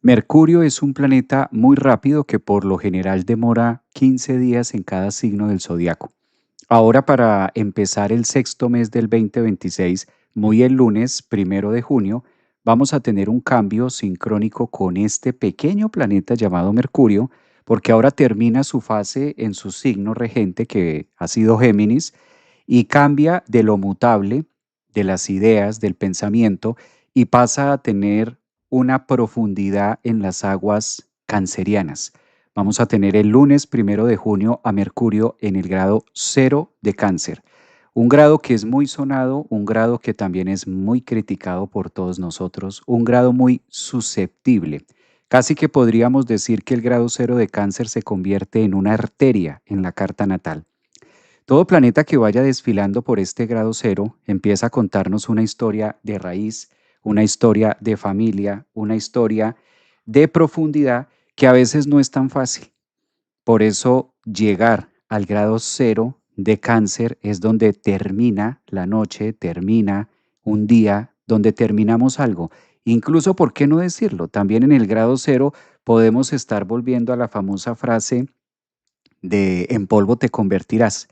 Mercurio es un planeta muy rápido que por lo general demora 15 días en cada signo del zodiaco. Ahora para empezar el sexto mes del 2026, muy el lunes 1 de junio, vamos a tener un cambio sincrónico con este pequeño planeta llamado Mercurio, porque ahora termina su fase en su signo regente que ha sido Géminis y cambia de lo mutable, de las ideas, del pensamiento y pasa a tener una profundidad en las aguas cancerianas. Vamos a tener el lunes 1 de junio a Mercurio en el grado cero de Cáncer. Un grado que es muy sonado, un grado que también es muy criticado por todos nosotros, un grado muy susceptible. Casi que podríamos decir que el grado cero de Cáncer se convierte en una arteria en la carta natal. Todo planeta que vaya desfilando por este grado cero empieza a contarnos una historia de raíz, una historia de familia, una historia de profundidad que a veces no es tan fácil. Por eso llegar al grado cero de Cáncer es donde termina la noche, termina un día, donde terminamos algo. Incluso, ¿por qué no decirlo? También en el grado cero podemos estar volviendo a la famosa frase de en polvo te convertirás.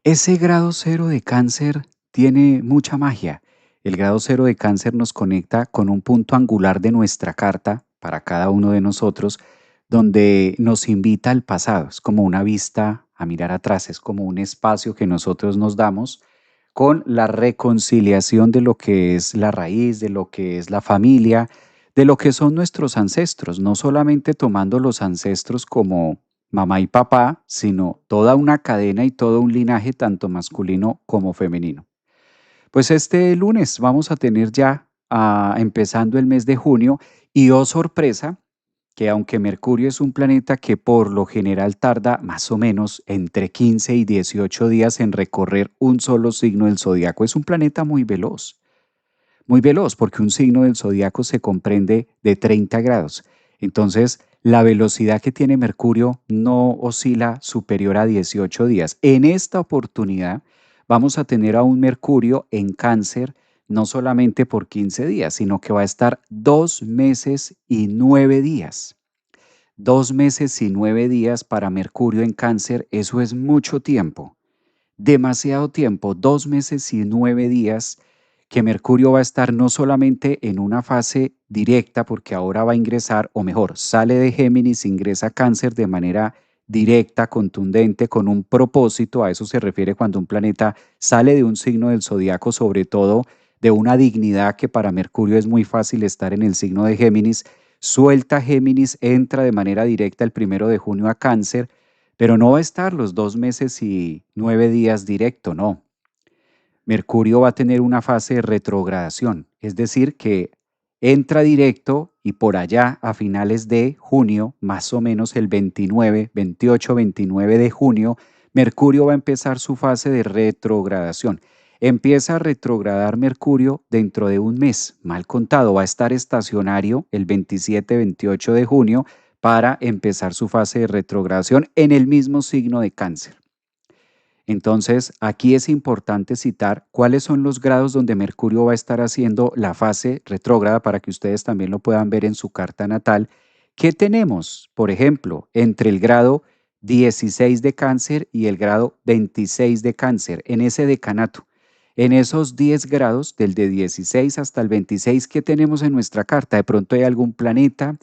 Ese grado cero de Cáncer tiene mucha magia. El grado cero de Cáncer nos conecta con un punto angular de nuestra carta para cada uno de nosotros, donde nos invita al pasado. Es como una vista a mirar atrás, es como un espacio que nosotros nos damos con la reconciliación de lo que es la raíz, de lo que es la familia, de lo que son nuestros ancestros, no solamente tomando los ancestros como mamá y papá, sino toda una cadena y todo un linaje tanto masculino como femenino. Pues este lunes vamos a tener ya empezando el mes de junio y oh sorpresa, que aunque Mercurio es un planeta que por lo general tarda más o menos entre 15 y 18 días en recorrer un solo signo del zodiaco, es un planeta muy veloz, porque un signo del zodiaco se comprende de 30 grados. Entonces, la velocidad que tiene Mercurio no oscila superior a 18 días. En esta oportunidad vamos a tener a un Mercurio en Cáncer no solamente por 15 días, sino que va a estar 2 meses y 9 días. 2 meses y 9 días para Mercurio en Cáncer, eso es mucho tiempo, demasiado tiempo, 2 meses y 9 días que Mercurio va a estar no solamente en una fase directa, porque ahora va a ingresar, o mejor, sale de Géminis, ingresa a Cáncer de manera directa, contundente, con un propósito. A eso se refiere cuando un planeta sale de un signo del zodiaco, sobre todo de una dignidad que para Mercurio es muy fácil estar en el signo de Géminis. Suelta Géminis, entra de manera directa el 1 de junio a Cáncer, pero no va a estar los 2 meses y 9 días directo, no. Mercurio va a tener una fase de retrogradación, es decir, que entra directo y por allá a finales de junio, más o menos el 29, 28, 29 de junio, Mercurio va a empezar su fase de retrogradación. Empieza a retrogradar Mercurio dentro de un mes, mal contado, va a estar estacionario el 27, 28 de junio para empezar su fase de retrogradación en el mismo signo de Cáncer. Entonces, aquí es importante citar cuáles son los grados donde Mercurio va a estar haciendo la fase retrógrada para que ustedes también lo puedan ver en su carta natal. ¿Qué tenemos? Por ejemplo, entre el grado 16 de Cáncer y el grado 26 de Cáncer, en ese decanato. En esos 10 grados, del de 16 hasta el 26, ¿qué tenemos en nuestra carta? De pronto hay algún planeta,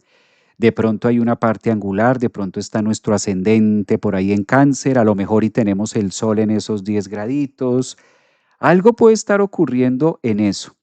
de pronto hay una parte angular, de pronto está nuestro ascendente por ahí en Cáncer, a lo mejor y tenemos el Sol en esos 10 graditos. Algo puede estar ocurriendo en eso.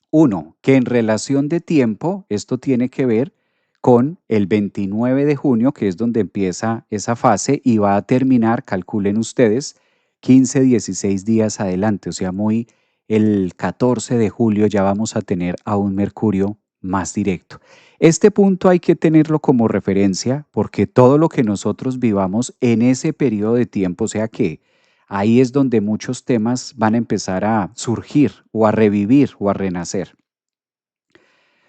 Uno, que en relación de tiempo, esto tiene que ver con el 29 de junio, que es donde empieza esa fase y va a terminar, calculen ustedes, 15, 16 días adelante, o sea, muy el 14 de julio ya vamos a tener a un Mercurio más directo. Este punto hay que tenerlo como referencia porque todo lo que nosotros vivamos en ese periodo de tiempo, o sea que ahí es donde muchos temas van a empezar a surgir o a revivir o a renacer.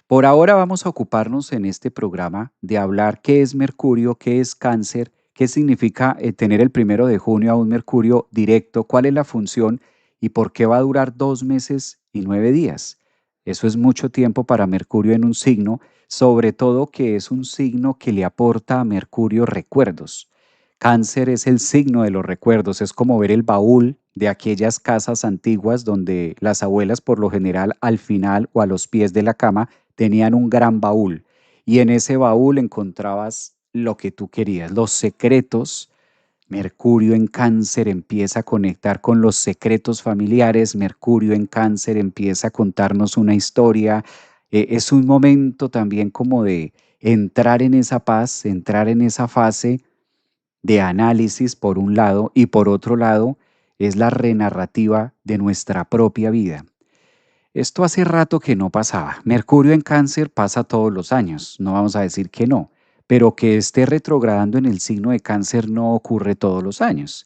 Por ahora vamos a ocuparnos en este programa de hablar qué es Mercurio, qué es Cáncer, qué significa tener el 1 de junio a un Mercurio directo, cuál es la función y por qué va a durar 2 meses y 9 días. Eso es mucho tiempo para Mercurio en un signo, sobre todo que es un signo que le aporta a Mercurio recuerdos. Cáncer es el signo de los recuerdos, es como ver el baúl de aquellas casas antiguas donde las abuelas por lo general al final o a los pies de la cama tenían un gran baúl y en ese baúl encontrabas lo que tú querías, los secretos. Mercurio en Cáncer empieza a conectar con los secretos familiares, Mercurio en Cáncer empieza a contarnos una historia. Es un momento también como de entrar en esa paz, entrar en esa fase de análisis por un lado y por otro lado es la renarrativa de nuestra propia vida. Esto hace rato que no pasaba. Mercurio en Cáncer pasa todos los años, no vamos a decir que no, pero que esté retrogradando en el signo de Cáncer no ocurre todos los años.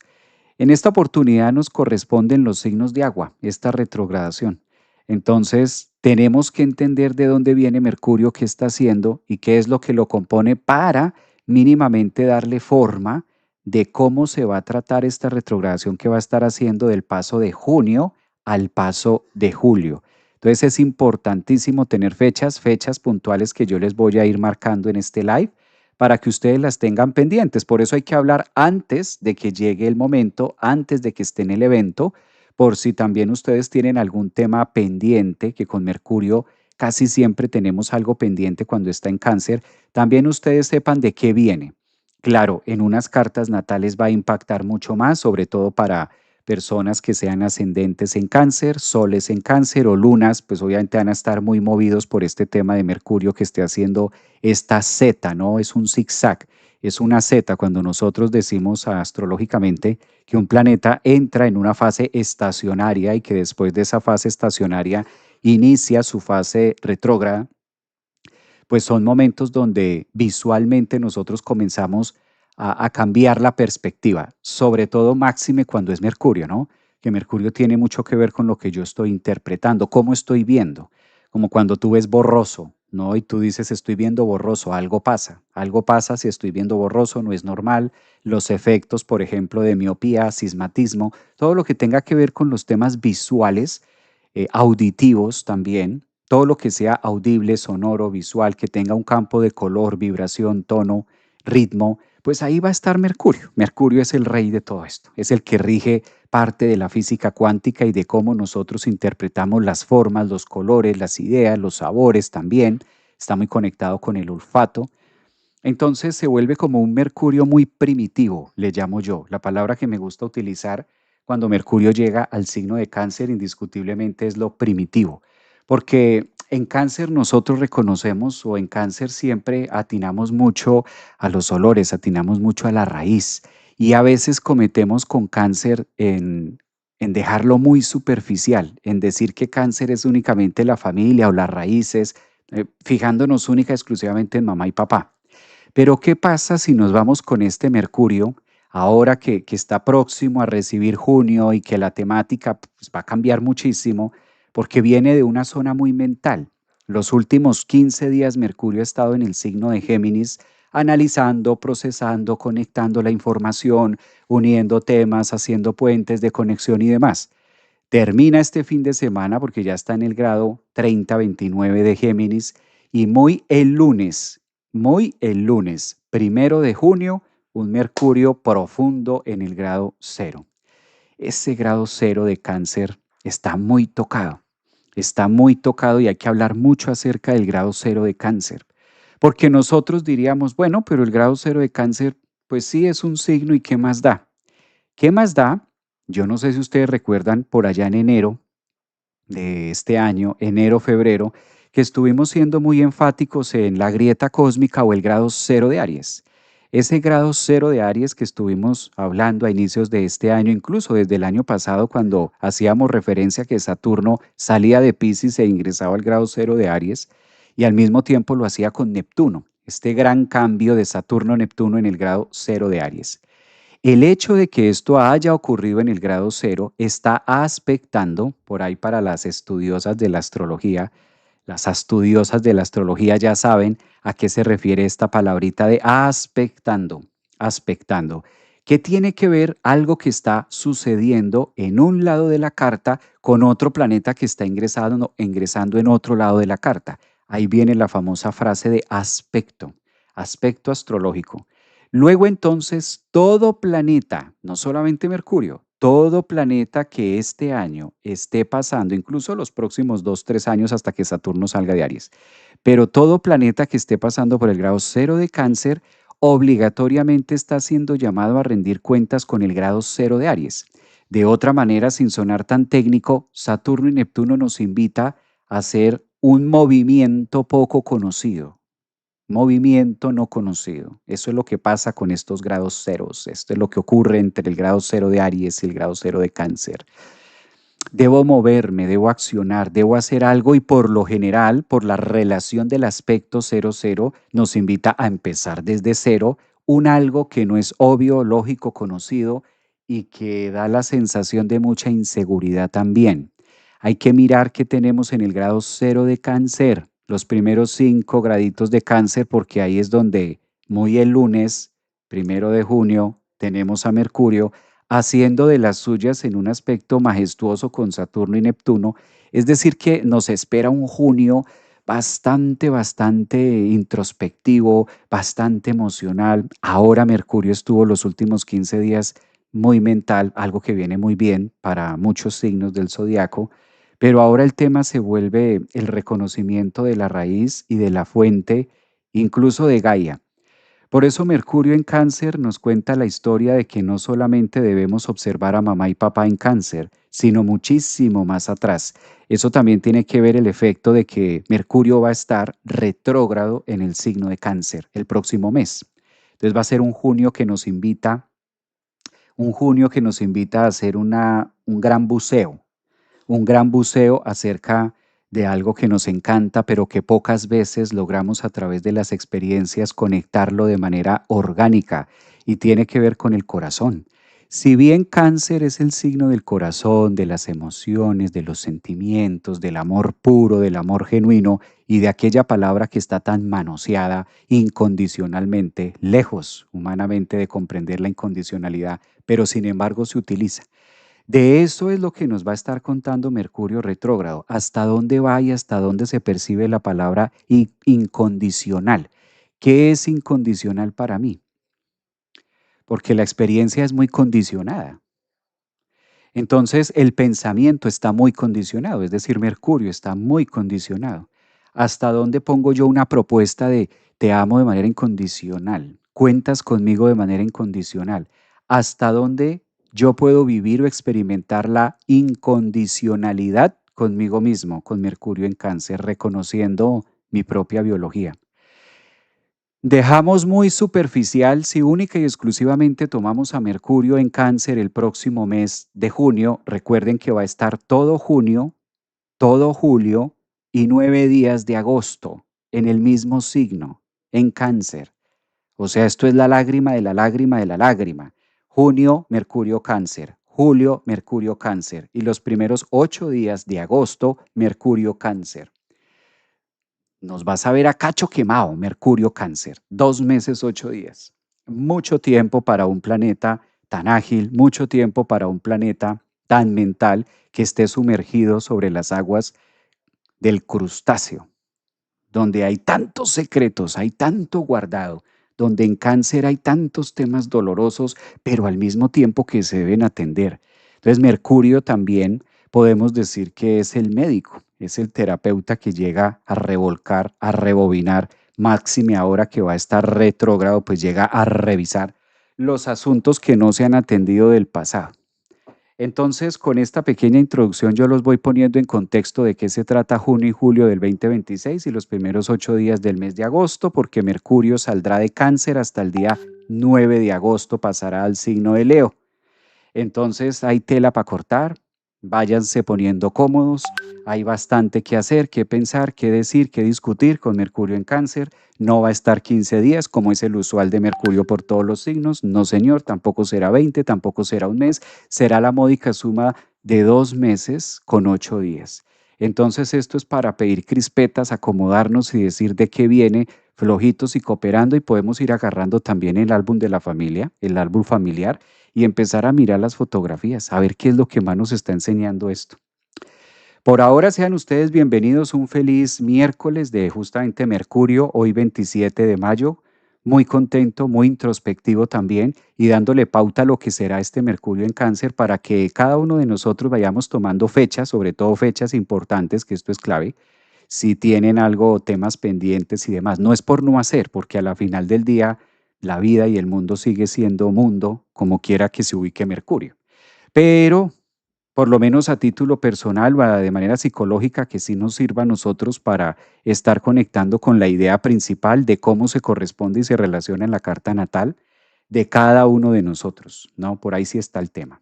En esta oportunidad nos corresponden los signos de agua, esta retrogradación. Entonces, tenemos que entender de dónde viene Mercurio, qué está haciendo y qué es lo que lo compone para mínimamente darle forma de cómo se va a tratar esta retrogradación que va a estar haciendo del paso de junio al paso de julio. Entonces es importantísimo tener fechas puntuales que yo les voy a ir marcando en este live para que ustedes las tengan pendientes. Por eso hay que hablar antes de que llegue el momento, antes de que esté en el evento, por si también ustedes tienen algún tema pendiente, que con Mercurio casi siempre tenemos algo pendiente cuando está en Cáncer, también ustedes sepan de qué viene. Claro, en unas cartas natales va a impactar mucho más, sobre todo para personas que sean ascendentes en Cáncer, soles en Cáncer o lunas, pues obviamente van a estar muy movidos por este tema de Mercurio que esté haciendo esta Z, ¿no? Es un zigzag, es una Z cuando nosotros decimos astrológicamente que un planeta entra en una fase estacionaria y que después de esa fase estacionaria inicia su fase retrógrada, pues son momentos donde visualmente nosotros comenzamos a cambiar la perspectiva, sobre todo máxime cuando es Mercurio, ¿no? Que Mercurio tiene mucho que ver con lo que yo estoy interpretando, cómo estoy viendo, como cuando tú ves borroso, ¿no? Y tú dices, estoy viendo borroso, algo pasa si estoy viendo borroso, no es normal, los efectos, por ejemplo, de miopía, astigmatismo, todo lo que tenga que ver con los temas visuales, auditivos también, todo lo que sea audible, sonoro, visual, que tenga un campo de color, vibración, tono, ritmo, pues ahí va a estar Mercurio. Mercurio es el rey de todo esto, es el que rige parte de la física cuántica y de cómo nosotros interpretamos las formas, los colores, las ideas, los sabores también. Está muy conectado con el olfato. Entonces se vuelve como un Mercurio muy primitivo, le llamo yo. La palabra que me gusta utilizar cuando Mercurio llega al signo de Cáncer indiscutiblemente es lo primitivo, porque en Cáncer nosotros reconocemos o en Cáncer siempre atinamos mucho a los olores, atinamos mucho a la raíz y a veces cometemos con Cáncer en dejarlo muy superficial, en decir que Cáncer es únicamente la familia o las raíces, fijándonos única y exclusivamente en mamá y papá. Pero ¿qué pasa si nos vamos con este Mercurio, ahora que está próximo a recibir junio y que la temática pues, va a cambiar muchísimo, porque viene de una zona muy mental? Los últimos 15 días Mercurio ha estado en el signo de Géminis, analizando, procesando, conectando la información, uniendo temas, haciendo puentes de conexión y demás. Termina este fin de semana porque ya está en el grado 30-29 de Géminis y muy el lunes, 1 de junio, un Mercurio profundo en el grado cero. Ese grado cero de Cáncer está muy tocado y hay que hablar mucho acerca del grado cero de Cáncer, porque nosotros diríamos, bueno, pero el grado cero de Cáncer, pues sí es un signo y ¿qué más da? ¿Qué más da? Yo no sé si ustedes recuerdan por allá en enero de este año, enero, febrero, que estuvimos siendo muy enfáticos en la grieta cósmica o el grado cero de Aries. Ese grado cero de Aries que estuvimos hablando a inicios de este año, incluso desde el año pasado, cuando hacíamos referencia a que Saturno salía de Piscis e ingresaba al grado cero de Aries, y al mismo tiempo lo hacía con Neptuno, este gran cambio de Saturno-Neptuno en el grado cero de Aries. El hecho de que esto haya ocurrido en el grado cero está aspectando, por ahí para las estudiosas de la astrología, las estudiosas de la astrología ya saben a qué se refiere esta palabrita de aspectando, aspectando. ¿Qué tiene que ver algo que está sucediendo en un lado de la carta con otro planeta que está ingresando en otro lado de la carta? Ahí viene la famosa frase de aspecto, aspecto astrológico. Luego entonces, todo planeta, no solamente Mercurio, todo planeta que este año esté pasando, incluso los próximos 2, 3 años hasta que Saturno salga de Aries, pero todo planeta que esté pasando por el grado cero de Cáncer, obligatoriamente está siendo llamado a rendir cuentas con el grado cero de Aries. De otra manera, sin sonar tan técnico, Saturno y Neptuno nos invita a hacer un movimiento poco conocido, movimiento no conocido. Eso es lo que pasa con estos grados ceros. Esto es lo que ocurre entre el grado cero de Aries y el grado cero de Cáncer. Debo moverme, debo accionar, debo hacer algo y por lo general, por la relación del aspecto cero cero, nos invita a empezar desde cero un algo que no es obvio, lógico, conocido y que da la sensación de mucha inseguridad también. Hay que mirar qué tenemos en el grado cero de Cáncer, los primeros 5 graditos de Cáncer, porque ahí es donde muy el lunes, 1 de junio, tenemos a Mercurio haciendo de las suyas en un aspecto majestuoso con Saturno y Neptuno, es decir, que nos espera un junio bastante introspectivo, bastante emocional. Ahora Mercurio estuvo los últimos 15 días muy mental, algo que viene muy bien para muchos signos del zodiaco, pero ahora el tema se vuelve el reconocimiento de la raíz y de la fuente, incluso de Gaia. Por eso Mercurio en Cáncer nos cuenta la historia de que no solamente debemos observar a mamá y papá en Cáncer, sino muchísimo más atrás. Eso también tiene que ver el efecto de que Mercurio va a estar retrógrado en el signo de Cáncer el próximo mes. Entonces va a ser un junio que nos invita a hacer un gran buceo acerca de algo que nos encanta, pero que pocas veces logramos a través de las experiencias conectarlo de manera orgánica y tiene que ver con el corazón. Si bien Cáncer es el signo del corazón, de las emociones, de los sentimientos, del amor puro, del amor genuino y de aquella palabra que está tan manoseada incondicionalmente, lejos humanamente de comprender la incondicionalidad, pero sin embargo se utiliza. De eso es lo que nos va a estar contando Mercurio retrógrado, hasta dónde va y hasta dónde se percibe la palabra incondicional. ¿Qué es incondicional para mí? Porque la experiencia es muy condicionada. Entonces el pensamiento está muy condicionado, es decir, Mercurio está muy condicionado. ¿Hasta dónde pongo yo una propuesta de te amo de manera incondicional? ¿Cuentas conmigo de manera incondicional? ¿Hasta dónde yo puedo vivir o experimentar la incondicionalidad conmigo mismo, con Mercurio en Cáncer, reconociendo mi propia biología? Dejamos muy superficial si única y exclusivamente tomamos a Mercurio en Cáncer el próximo mes de junio. Recuerden que va a estar todo junio, todo julio y 9 días de agosto en el mismo signo, en Cáncer. O sea, esto es la lágrima de la lágrima de la lágrima. Junio, Mercurio Cáncer. Julio, Mercurio Cáncer. Y los primeros 8 días de agosto, Mercurio Cáncer. Nos vas a ver a cacho quemado, Mercurio Cáncer, 2 meses, 8 días. Mucho tiempo para un planeta tan ágil, mucho tiempo para un planeta tan mental que esté sumergido sobre las aguas del crustáceo, donde hay tantos secretos, hay tanto guardado, donde en Cáncer hay tantos temas dolorosos, pero al mismo tiempo que se deben atender. Entonces, Mercurio también podemos decir que es el médico, es el terapeuta que llega a revolcar, a rebobinar, máxime ahora que va a estar retrógrado, pues llega a revisar los asuntos que no se han atendido del pasado. Entonces, con esta pequeña introducción yo los voy poniendo en contexto de qué se trata junio y julio del 2026 y los primeros 8 días del mes de agosto, porque Mercurio saldrá de Cáncer hasta el día 9 de agosto, pasará al signo de Leo. Entonces hay tela para cortar, váyanse poniendo cómodos, hay bastante que hacer, que pensar, que decir, que discutir con Mercurio en Cáncer. No va a estar 15 días como es el usual de Mercurio por todos los signos, no señor, tampoco será 20, tampoco será un mes, será la módica suma de 2 meses con 8 días. Entonces esto es para pedir crispetas, acomodarnos y decir de qué viene flojitos y cooperando y podemos ir agarrando también el álbum de la familia, el álbum familiar y empezar a mirar las fotografías, a ver qué es lo que más nos está enseñando esto. Por ahora sean ustedes bienvenidos, un feliz miércoles de justamente Mercurio, hoy 27 de mayo. Muy contento, muy introspectivo también y dándole pauta a lo que será este Mercurio en Cáncer para que cada uno de nosotros vayamos tomando fechas, sobre todo fechas importantes, que esto es clave, si tienen algo, temas pendientes y demás. No es por no hacer, porque a la final del día la vida y el mundo sigue siendo mundo, como quiera que se ubique Mercurio. Pero por lo menos a título personal o de manera psicológica, que sí nos sirva a nosotros para estar conectando con la idea principal de cómo se corresponde y se relaciona en la carta natal de cada uno de nosotros, ¿no? Por ahí sí está el tema.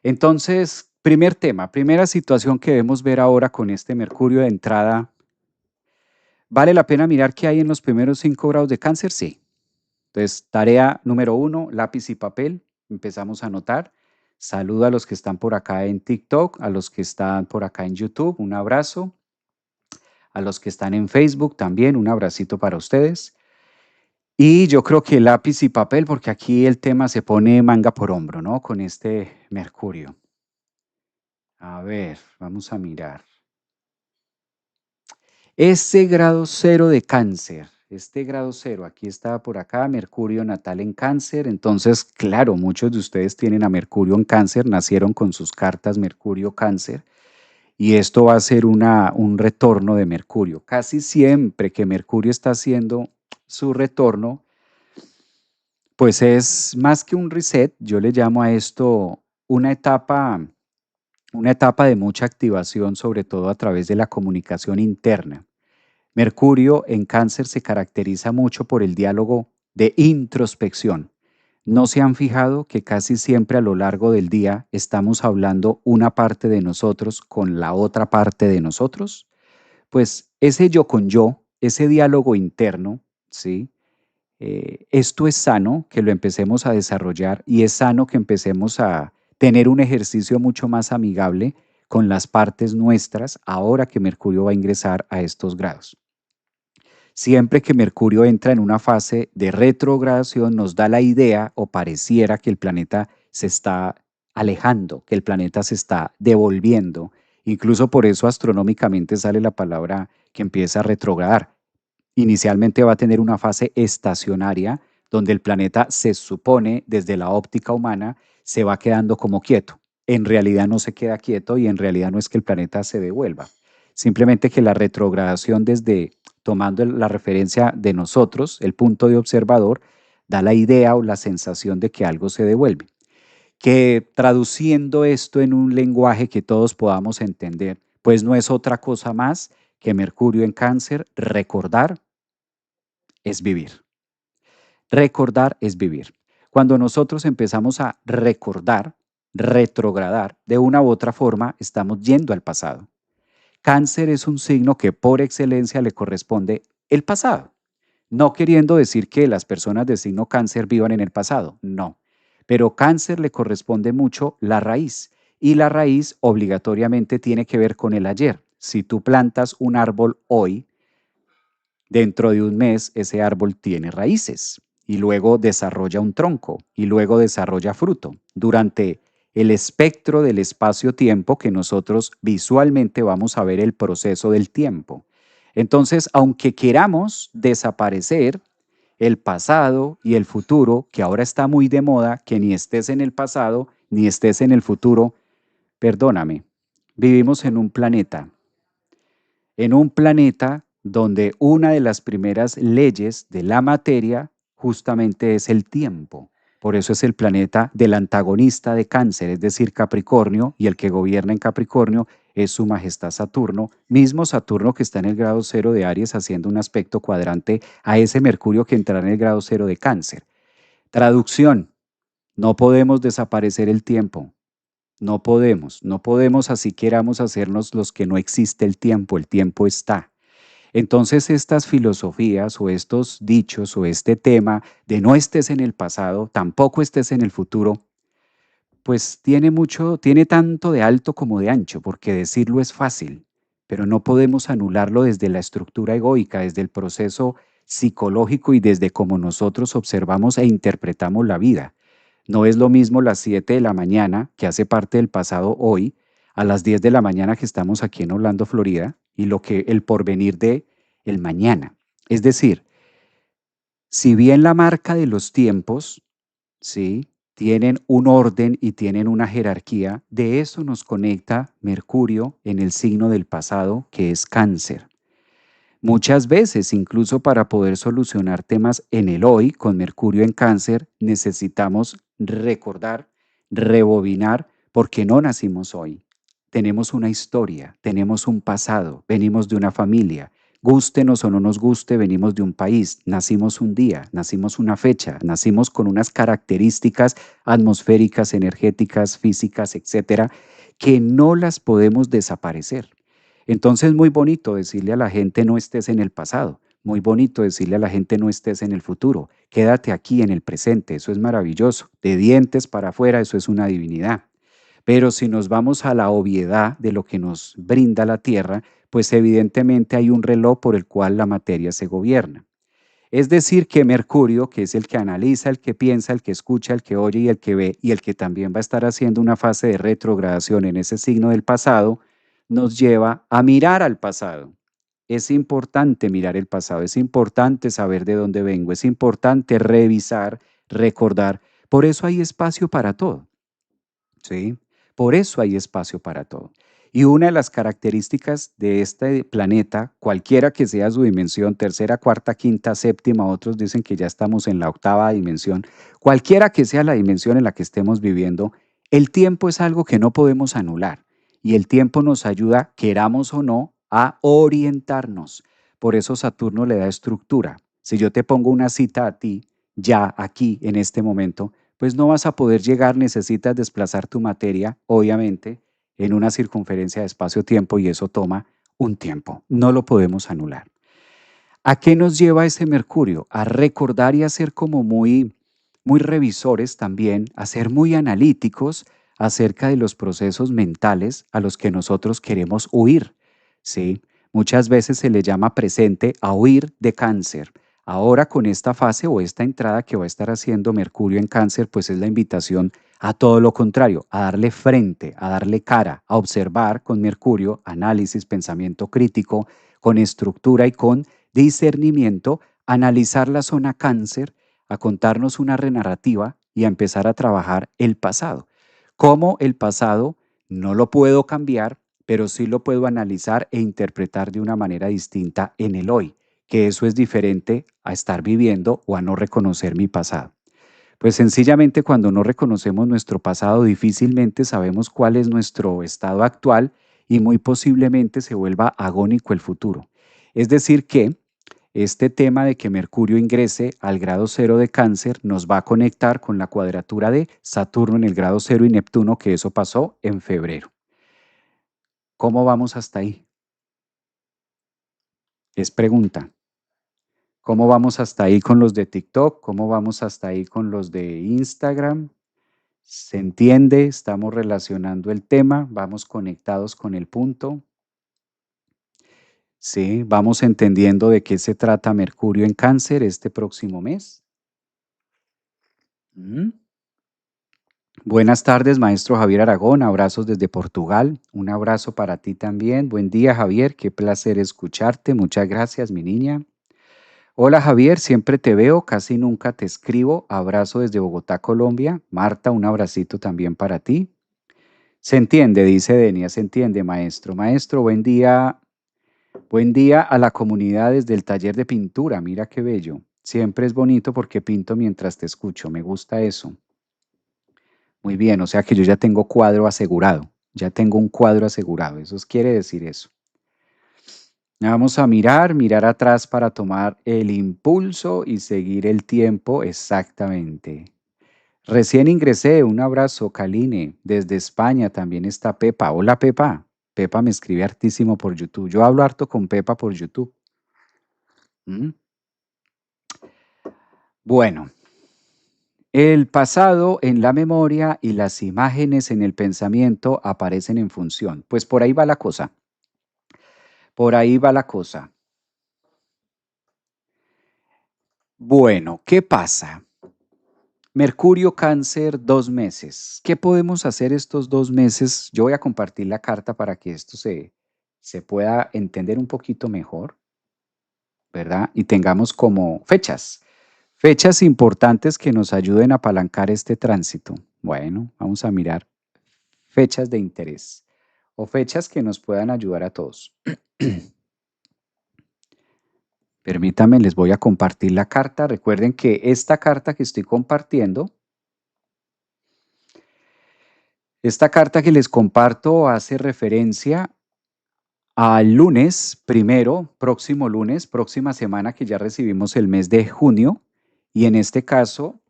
Entonces, primer tema, primera situación que debemos ver ahora con este Mercurio de entrada. ¿Vale la pena mirar qué hay en los primeros 5 grados de Cáncer? Sí. Entonces, tarea número 1, lápiz y papel. Empezamos a anotar. Saludo a los que están por acá en TikTok, a los que están por acá en YouTube, un abrazo. A los que están en Facebook también, un abracito para ustedes. Y yo creo que lápiz y papel, porque aquí el tema se pone manga por hombro, ¿no? Con este Mercurio. A ver, vamos a mirar. Ese grado cero de Cáncer, este grado cero, aquí está por acá, Mercurio natal en Cáncer. Entonces, claro, muchos de ustedes tienen a Mercurio en Cáncer, nacieron con sus cartas Mercurio Cáncer, y esto va a ser un retorno de Mercurio. Casi siempre que Mercurio está haciendo su retorno, pues es más que un reset, yo le llamo a esto una etapa de mucha activación, sobre todo a través de la comunicación interna. Mercurio en Cáncer se caracteriza mucho por el diálogo de introspección. ¿No se han fijado que casi siempre a lo largo del día estamos hablando una parte de nosotros con la otra parte de nosotros? Pues ese yo con yo, ese diálogo interno, ¿sí? Esto es sano que lo empecemos a desarrollar y es sano que empecemos a tener un ejercicio mucho más amigable con las partes nuestras ahora que Mercurio va a ingresar a estos grados. Siempre que Mercurio entra en una fase de retrogradación, nos da la idea o pareciera que el planeta se está alejando, que el planeta se está devolviendo. Incluso por eso astronómicamente sale la palabra que empieza a retrogradar. Inicialmente va a tener una fase estacionaria donde el planeta se supone desde la óptica humana se va quedando como quieto. En realidad no se queda quieto y en realidad no es que el planeta se devuelva. Simplemente que la retrogradación desde tomando la referencia de nosotros, el punto de observador, da la idea o la sensación de que algo se devuelve. Que traduciendo esto en un lenguaje que todos podamos entender, pues no es otra cosa más que Mercurio en Cáncer, recordar es vivir. Recordar es vivir. Cuando nosotros empezamos a recordar, retrogradar, de una u otra forma, estamos yendo al pasado. Cáncer es un signo que por excelencia le corresponde el pasado. No queriendo decir que las personas de signo cáncer vivan en el pasado, no. Pero cáncer le corresponde mucho la raíz y la raíz obligatoriamente tiene que ver con el ayer. Si tú plantas un árbol hoy, dentro de un mes ese árbol tiene raíces y luego desarrolla un tronco y luego desarrolla fruto. Durante el espectro del espacio-tiempo que nosotros visualmente vamos a ver el proceso del tiempo. Entonces, aunque queramos desaparecer el pasado y el futuro, que ahora está muy de moda, que ni estés en el pasado ni estés en el futuro, perdóname, vivimos en un planeta donde una de las primeras leyes de la materia justamente es el tiempo. Por eso es el planeta del antagonista de Cáncer, es decir, Capricornio, y el que gobierna en Capricornio es su majestad Saturno, mismo Saturno que está en el grado cero de Aries haciendo un aspecto cuadrante a ese Mercurio que entrará en el grado cero de Cáncer. Traducción, no podemos desaparecer el tiempo, no podemos así queramos hacernos los que no existe el tiempo está. Entonces estas filosofías o estos dichos o este tema de no estés en el pasado, tampoco estés en el futuro, pues tiene tanto de alto como de ancho, porque decirlo es fácil, pero no podemos anularlo desde la estructura egoica, desde el proceso psicológico y desde cómo nosotros observamos e interpretamos la vida. No es lo mismo las 7 de la mañana, que hace parte del pasado hoy, a las 10 de la mañana que estamos aquí en Orlando, Florida, y lo que el porvenir de el mañana. Es decir, si bien la marca de los tiempos, ¿sí? Tienen un orden y tienen una jerarquía, de eso nos conecta Mercurio en el signo del pasado, que es Cáncer. Muchas veces, incluso para poder solucionar temas en el hoy, con Mercurio en Cáncer, necesitamos recordar, rebobinar, porque no nacimos hoy. Tenemos una historia, tenemos un pasado, venimos de una familia. Gústenos o no nos guste, venimos de un país, nacimos un día, nacimos una fecha, nacimos con unas características atmosféricas, energéticas, físicas, etcétera, que no las podemos desaparecer. Entonces, muy bonito decirle a la gente no estés en el pasado, muy bonito decirle a la gente no estés en el futuro, quédate aquí en el presente, eso es maravilloso, de dientes para afuera, eso es una divinidad. Pero si nos vamos a la obviedad de lo que nos brinda la Tierra, pues evidentemente hay un reloj por el cual la materia se gobierna. Es decir, que Mercurio, que es el que analiza, el que piensa, el que escucha, el que oye y el que ve, y el que también va a estar haciendo una fase de retrogradación en ese signo del pasado, nos lleva a mirar al pasado. Es importante mirar el pasado, es importante saber de dónde vengo, es importante revisar, recordar. Por eso hay espacio para todo. ¿Sí? Por eso hay espacio para todo. Y una de las características de este planeta, cualquiera que sea su dimensión, tercera, cuarta, quinta, séptima, otros dicen que ya estamos en la octava dimensión, cualquiera que sea la dimensión en la que estemos viviendo, el tiempo es algo que no podemos anular y el tiempo nos ayuda, queramos o no, a orientarnos. Por eso Saturno le da estructura. Si yo te pongo una cita a ti, ya aquí, en este momento, pues no vas a poder llegar, necesitas desplazar tu materia, obviamente, en una circunferencia de espacio-tiempo y eso toma un tiempo. No lo podemos anular. ¿A qué nos lleva ese Mercurio? A recordar y a ser como muy revisores también, a ser muy analíticos acerca de los procesos mentales a los que nosotros queremos huir. ¿Sí? Muchas veces se le llama presente a huir de cáncer. Ahora con esta fase o esta entrada que va a estar haciendo Mercurio en cáncer, pues es la invitación a todo lo contrario, a darle frente, a darle cara, a observar con Mercurio análisis, pensamiento crítico, con estructura y con discernimiento, analizar la zona cáncer, a contarnos una renarrativa y a empezar a trabajar el pasado. Cómo el pasado no lo puedo cambiar, pero sí lo puedo analizar e interpretar de una manera distinta en el hoy, que eso es diferente a estar viviendo o a no reconocer mi pasado. Pues sencillamente cuando no reconocemos nuestro pasado, difícilmente sabemos cuál es nuestro estado actual y muy posiblemente se vuelva agónico el futuro. Es decir, que este tema de que Mercurio ingrese al grado cero de cáncer nos va a conectar con la cuadratura de Saturno en el grado cero y Neptuno, que eso pasó en febrero. ¿Cómo vamos hasta ahí? Es pregunta. ¿Cómo vamos hasta ahí con los de TikTok? ¿Cómo vamos hasta ahí con los de Instagram? ¿Se entiende? Estamos relacionando el tema, vamos conectados con el punto. Sí, vamos entendiendo de qué se trata Mercurio en Cáncer este próximo mes. Mm. Buenas tardes, maestro Javier Aragón. Abrazos desde Portugal. Un abrazo para ti también. Buen día, Javier. Qué placer escucharte. Muchas gracias, mi niña. Hola, Javier. Siempre te veo, casi nunca te escribo. Abrazo desde Bogotá, Colombia. Marta, un abracito también para ti. Se entiende, dice Denia, se entiende, maestro. Maestro, buen día a la comunidad desde el taller de pintura. Mira qué bello. Siempre es bonito porque pinto mientras te escucho. Me gusta eso. Muy bien, o sea que yo ya tengo cuadro asegurado. Ya tengo un cuadro asegurado. Eso quiere decir eso. Vamos a mirar atrás para tomar el impulso y seguir el tiempo exactamente. Recién ingresé, un abrazo, Kaline. Desde España también está Pepa. Hola, Pepa. Pepa me escribe hartísimo por YouTube. Yo hablo harto con Pepa por YouTube. ¿Mm? Bueno, el pasado en la memoria y las imágenes en el pensamiento aparecen en función. Pues por ahí va la cosa. Por ahí va la cosa. Bueno, ¿qué pasa? Mercurio, Cáncer, 2 meses. ¿Qué podemos hacer estos 2 meses? Yo voy a compartir la carta para que esto se pueda entender un poquito mejor, ¿verdad? Y tengamos como fechas importantes que nos ayuden a apalancar este tránsito. Bueno, vamos a mirar fechas de interés o fechas que nos puedan ayudar a todos. Permítanme, les voy a compartir la carta. Recuerden que esta carta que estoy compartiendo, esta carta que les comparto hace referencia al lunes primero, próximo lunes, próxima semana que ya recibimos el mes de junio. Y en este caso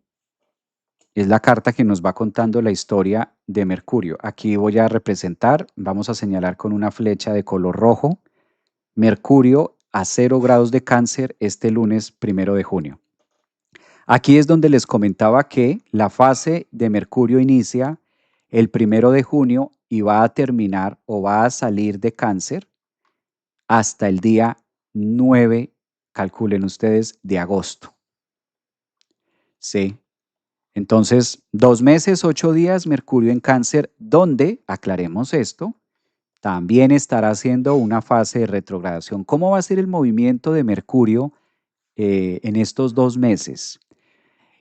es la carta que nos va contando la historia de Mercurio. Aquí voy a representar, vamos a señalar con una flecha de color rojo, Mercurio a 0 grados de Cáncer este lunes primero de junio. Aquí es donde les comentaba que la fase de Mercurio inicia el primero de junio y va a terminar o va a salir de Cáncer hasta el día 9, calculen ustedes, de agosto. Sí. Entonces, 2 meses, 8 días, Mercurio en Cáncer, donde, aclaremos esto, también estará haciendo una fase de retrogradación. ¿Cómo va a ser el movimiento de Mercurio en estos 2 meses?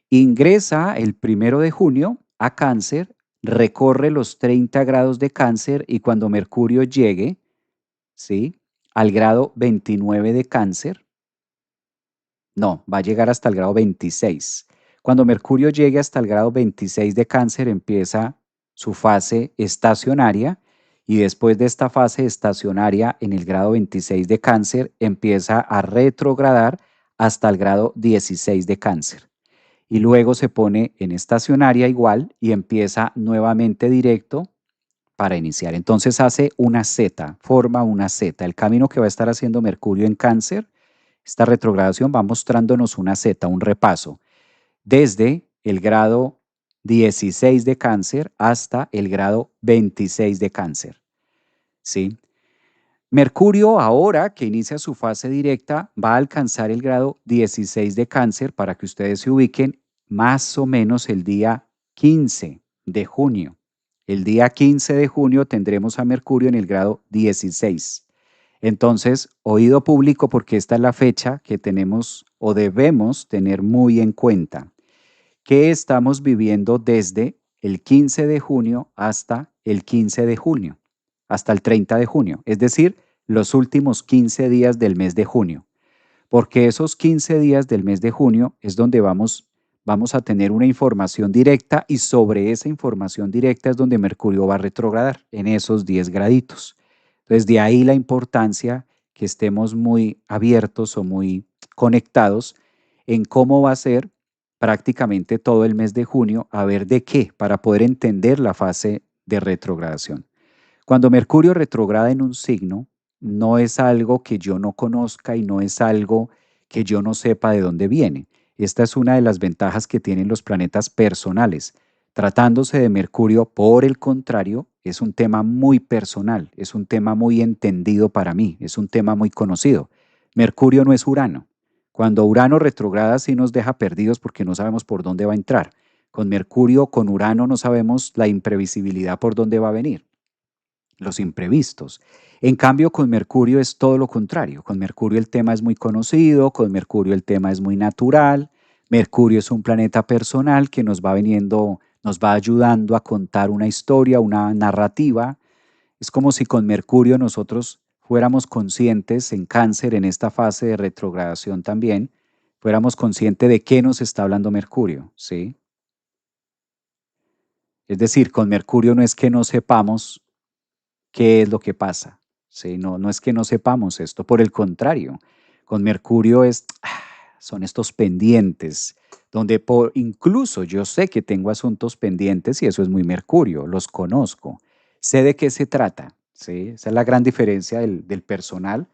Ingresa el primero de junio a Cáncer, recorre los 30 grados de Cáncer y cuando Mercurio llegue, ¿sí?, al grado 29 de Cáncer, no, va a llegar hasta el grado 26. Cuando Mercurio llegue hasta el grado 26 de Cáncer, empieza su fase estacionaria y después de esta fase estacionaria en el grado 26 de Cáncer, empieza a retrogradar hasta el grado 16 de Cáncer. Y luego se pone en estacionaria igual y empieza nuevamente directo para iniciar. Entonces hace una Z, forma una Z. El camino que va a estar haciendo Mercurio en Cáncer, esta retrogradación va mostrándonos una Z, un repaso, desde el grado 16 de Cáncer hasta el grado 26 de Cáncer. ¿Sí? Mercurio ahora que inicia su fase directa va a alcanzar el grado 16 de Cáncer para que ustedes se ubiquen más o menos el día 15 de junio. El día 15 de junio tendremos a Mercurio en el grado 16. Entonces, oído público porque esta es la fecha que tenemos o debemos tener muy en cuenta, que estamos viviendo desde el 15 de junio hasta el 15 de junio, hasta el 30 de junio, es decir, los últimos 15 días del mes de junio, porque esos 15 días del mes de junio es donde vamos a tener una información directa y sobre esa información directa es donde Mercurio va a retrogradar en esos 10 graditos. Entonces, de ahí la importancia que estemos muy abiertos o muy conectados en cómo va a ser prácticamente todo el mes de junio, a ver de qué, para poder entender la fase de retrogradación. Cuando Mercurio retrograda en un signo, no es algo que yo no conozca y no es algo que yo no sepa de dónde viene. Esta es una de las ventajas que tienen los planetas personales. Tratándose de Mercurio, por el contrario, es un tema muy personal, es un tema muy entendido para mí, es un tema muy conocido. Mercurio no es Urano. Cuando Urano retrograda sí nos deja perdidos porque no sabemos por dónde va a entrar. Con Mercurio, con Urano no sabemos la imprevisibilidad por dónde va a venir, los imprevistos. En cambio, con Mercurio es todo lo contrario. Con Mercurio el tema es muy conocido, con Mercurio el tema es muy natural. Mercurio es un planeta personal que nos va viniendo, nos va ayudando a contar una historia, una narrativa. Es como si con Mercurio nosotros fuéramos conscientes en Cáncer, en esta fase de retrogradación también, fuéramos conscientes de qué nos está hablando Mercurio, ¿sí? Es decir, con Mercurio no es que no sepamos qué es lo que pasa. ¿Sí? No, no es que no sepamos esto, por el contrario, con Mercurio son estos pendientes, donde incluso yo sé que tengo asuntos pendientes y eso es muy Mercurio, los conozco, sé de qué se trata. ¿Sí? Esa es la gran diferencia del personal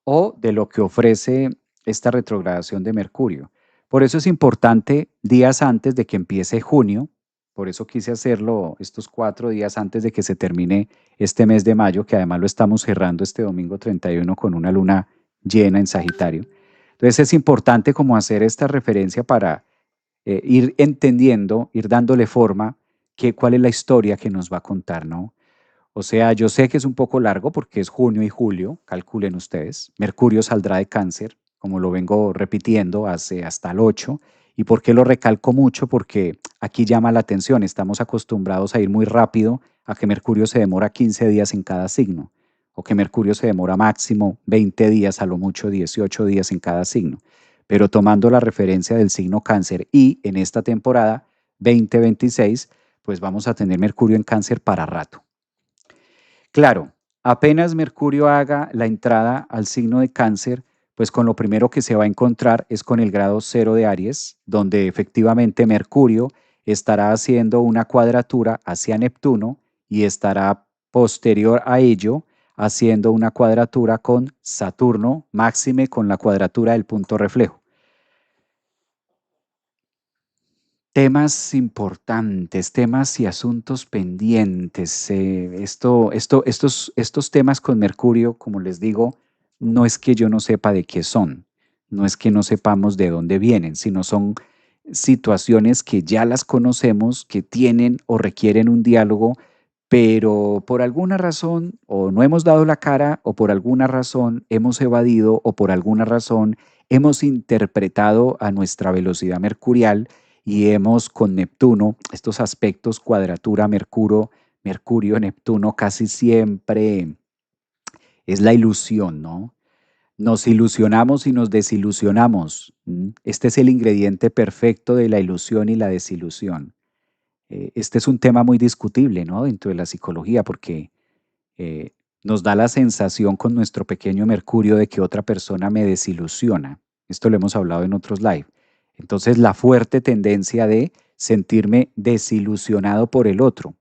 o de lo que ofrece esta retrogradación de Mercurio. Por eso es importante días antes de que empiece junio, por eso quise hacerlo estos 4 días antes de que se termine este mes de mayo, que además lo estamos cerrando este domingo 31 con una luna llena en Sagitario. Entonces es importante como hacer esta referencia para ir entendiendo, ir dándole forma, cuál es la historia que nos va a contar, ¿no? O sea, yo sé que es un poco largo porque es junio y julio, calculen ustedes. Mercurio saldrá de Cáncer, como lo vengo repitiendo hace hasta el 8. ¿Y por qué lo recalco mucho? Porque aquí llama la atención, estamos acostumbrados a ir muy rápido, a que Mercurio se demora 15 días en cada signo, o que Mercurio se demora máximo 20 días, a lo mucho 18 días en cada signo. Pero tomando la referencia del signo Cáncer y en esta temporada 2026, pues vamos a tener Mercurio en Cáncer para rato. Claro, apenas Mercurio haga la entrada al signo de Cáncer, pues con lo primero que se va a encontrar es con el grado cero de Aries, donde efectivamente Mercurio estará haciendo una cuadratura hacia Neptuno y estará posterior a ello haciendo una cuadratura con Saturno, máxime con la cuadratura del punto reflejo. Temas importantes, temas y asuntos pendientes. Estos temas con Mercurio, como les digo, no es que yo no sepa de qué son, no es que no sepamos de dónde vienen, sino son situaciones que ya las conocemos, que tienen o requieren un diálogo, pero por alguna razón o no hemos dado la cara o por alguna razón hemos evadido o por alguna razón hemos interpretado a nuestra velocidad mercurial y hemos con Neptuno, estos aspectos, cuadratura, Mercurio, Neptuno, casi siempre es la ilusión, ¿no? Nos ilusionamos y nos desilusionamos. Este es el ingrediente perfecto de la ilusión y la desilusión. Este es un tema muy discutible, ¿no? Dentro de la psicología, porque eh, nos da la sensación con nuestro pequeño Mercurio de que otra persona me desilusiona. Esto lo hemos hablado en otros live. Entonces, la fuerte tendencia de sentirme desilusionado por el otro.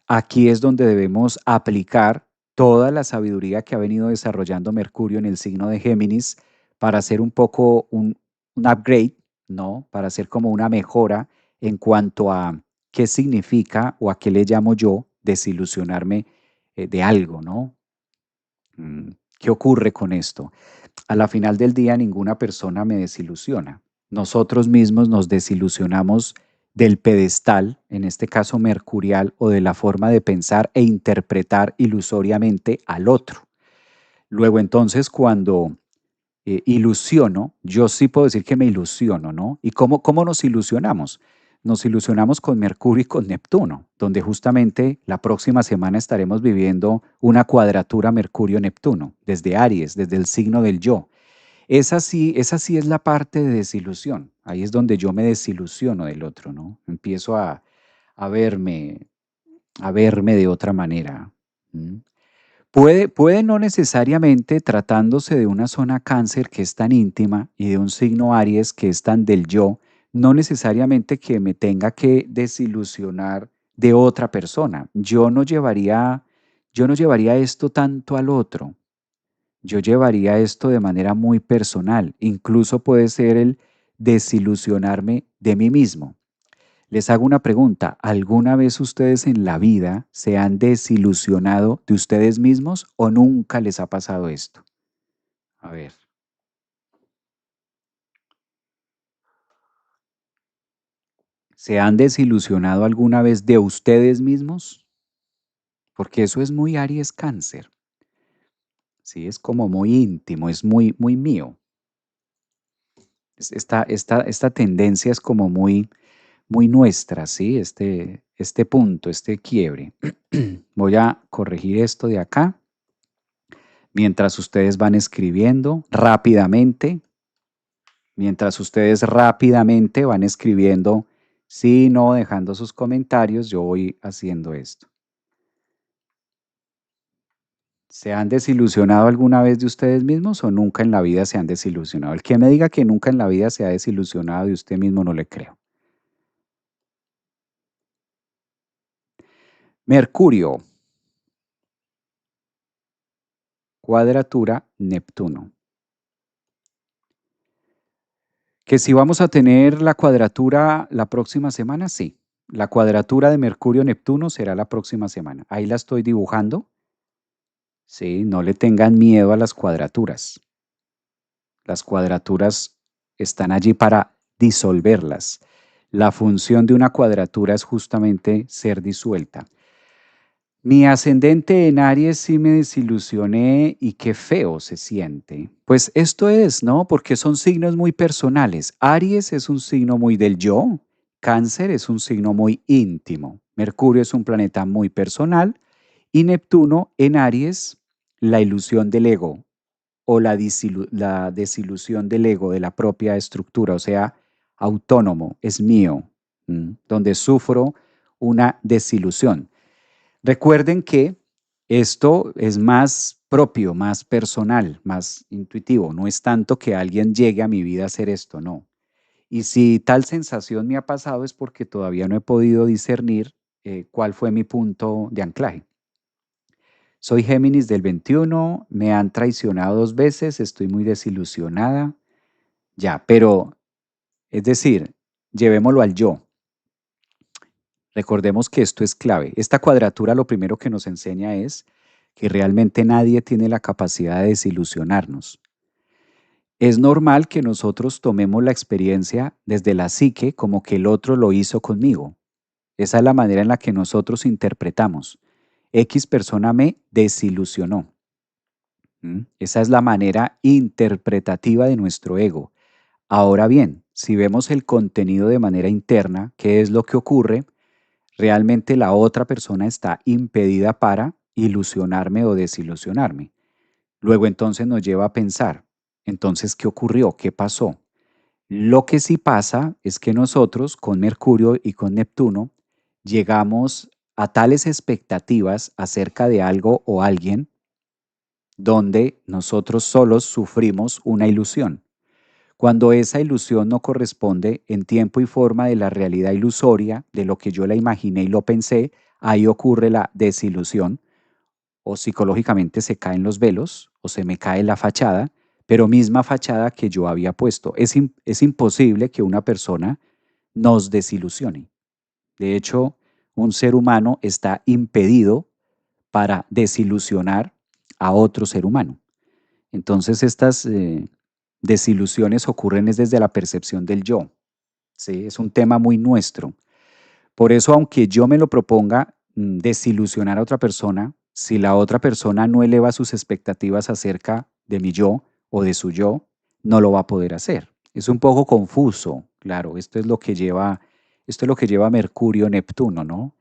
Aquí es donde debemos aplicar toda la sabiduría que ha venido desarrollando Mercurio en el signo de Géminis para hacer un poco un upgrade, ¿no? Para hacer como una mejora en cuanto a qué significa o a qué le llamo yo desilusionarme de algo, ¿no? ¿Qué ocurre con esto? A la final del día ninguna persona me desilusiona. Nosotros mismos nos desilusionamos del pedestal, en este caso mercurial, o de la forma de pensar e interpretar ilusoriamente al otro. Luego entonces cuando ilusiono, yo sí puedo decir que me ilusiono, ¿no? ¿Y cómo nos ilusionamos? Nos ilusionamos con Mercurio y con Neptuno, donde justamente la próxima semana estaremos viviendo una cuadratura Mercurio-Neptuno, desde Aries, desde el signo del yo. Esa sí es la parte de desilusión. Ahí es donde yo me desilusiono del otro, ¿no? Empiezo a verme, a verme de otra manera. ¿Mm? Puede no necesariamente, tratándose de una zona Cáncer que es tan íntima y de un signo Aries que es tan del yo, no necesariamente que me tenga que desilusionar de otra persona. Yo no llevaría esto tanto al otro. Yo llevaría esto de manera muy personal. Incluso puede ser el desilusionarme de mí mismo. Les hago una pregunta. ¿Alguna vez ustedes en la vida se han desilusionado de ustedes mismos o nunca les ha pasado esto? A ver, ¿se han desilusionado alguna vez de ustedes mismos? Porque eso es muy Aries Cáncer. Sí, es como muy íntimo, es muy, muy mío. Esta tendencia es como muy, muy nuestra, ¿sí? Este punto, este quiebre. Voy a corregir esto de acá mientras ustedes van escribiendo rápidamente, mientras ustedes rápidamente van escribiendo, sí, no, dejando sus comentarios, yo voy haciendo esto. ¿Se han desilusionado alguna vez de ustedes mismos o nunca en la vida se han desilusionado? El que me diga que nunca en la vida se ha desilusionado de usted mismo, no le creo. Mercurio, cuadratura Neptuno. Que si vamos a tener la cuadratura la próxima semana, sí. La cuadratura de Mercurio-Neptuno será la próxima semana. Ahí la estoy dibujando. Sí, no le tengan miedo a las cuadraturas. Las cuadraturas están allí para disolverlas. La función de una cuadratura es justamente ser disuelta. Mi ascendente en Aries sí me desilusioné y qué feo se siente. Pues esto es, ¿no? Porque son signos muy personales. Aries es un signo muy del yo, Cáncer es un signo muy íntimo, Mercurio es un planeta muy personal y Neptuno en Aries, la ilusión del ego o la desilusión del ego, de la propia estructura, o sea, autónomo, es mío, donde sufro una desilusión. Recuerden que esto es más propio, más personal, más intuitivo. No es tanto que alguien llegue a mi vida a hacer esto, no. Y si tal sensación me ha pasado es porque todavía no he podido discernir cuál fue mi punto de anclaje. Soy Géminis del 21, me han traicionado 2 veces, estoy muy desilusionada. Ya, pero es decir, llevémoslo al yo. Recordemos que esto es clave. Esta cuadratura lo primero que nos enseña es que realmente nadie tiene la capacidad de desilusionarnos. Es normal que nosotros tomemos la experiencia desde la psique como que el otro lo hizo conmigo. Esa es la manera en la que nosotros interpretamos. X persona me desilusionó. Esa es la manera interpretativa de nuestro ego. Ahora bien, si vemos el contenido de manera interna, ¿qué es lo que ocurre? Realmente la otra persona está impedida para ilusionarme o desilusionarme. Luego entonces nos lleva a pensar, entonces, ¿qué ocurrió? ¿Qué pasó? Lo que sí pasa es que nosotros con Mercurio y con Neptuno llegamos a tales expectativas acerca de algo o alguien donde nosotros solos sufrimos una ilusión. Cuando esa ilusión no corresponde en tiempo y forma de la realidad ilusoria, de lo que yo la imaginé y lo pensé, ahí ocurre la desilusión, o psicológicamente se caen los velos, o se me cae la fachada, pero misma fachada que yo había puesto. Es imposible que una persona nos desilusione. De hecho, un ser humano está impedido para desilusionar a otro ser humano. Entonces, estas desilusiones ocurren es desde la percepción del yo. ¿Sí? Es un tema muy nuestro. Por eso, aunque yo me lo proponga desilusionar a otra persona, si la otra persona no eleva sus expectativas acerca de mi yo o de su yo, no lo va a poder hacer. Es un poco confuso, claro, esto es lo que lleva Mercurio, Neptuno, ¿no?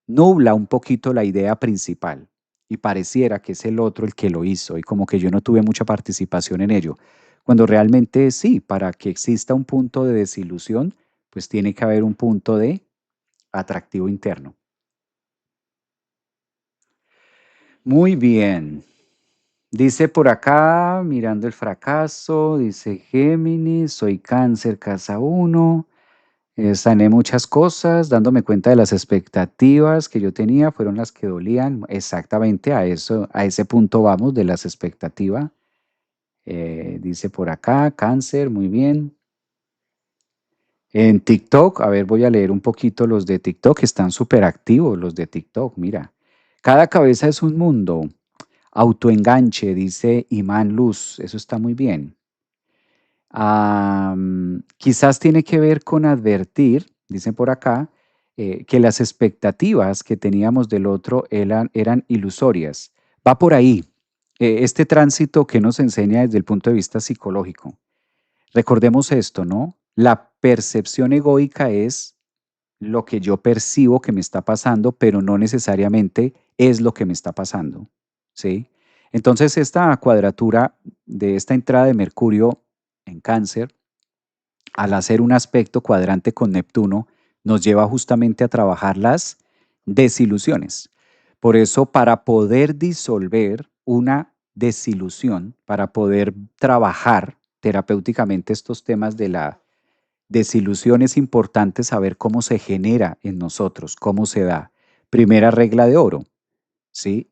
Nubla un poquito la idea principal y pareciera que es el otro el que lo hizo y como que yo no tuve mucha participación en ello, cuando realmente sí, para que exista un punto de desilusión, pues tiene que haber un punto de atractivo interno. Muy bien. Dice por acá, mirando el fracaso, dice Géminis, soy cáncer, casa uno. Sané muchas cosas, dándome cuenta de las expectativas que yo tenía, fueron las que dolían. Exactamente a eso, a ese punto vamos de las expectativas. Dice por acá, cáncer, muy bien. En TikTok, a ver, voy a leer un poquito los de TikTok, están súper activos los de TikTok, mira. Cada cabeza es un mundo. Autoenganche, dice Imán Luz, eso está muy bien. Quizás tiene que ver con advertir, dicen por acá, que las expectativas que teníamos del otro eran ilusorias. Va por ahí, este tránsito que nos enseña desde el punto de vista psicológico. Recordemos esto, ¿no? La percepción egoica es lo que yo percibo que me está pasando, pero no necesariamente es lo que me está pasando, ¿sí? Entonces, esta cuadratura de esta entrada de Mercurio en Cáncer, al hacer un aspecto cuadrante con Neptuno, nos lleva justamente a trabajar las desilusiones. Por eso, para poder disolver una desilusión, para poder trabajar terapéuticamente estos temas de la desilusión, es importante saber cómo se genera en nosotros, cómo se da. Primera regla de oro, ¿sí?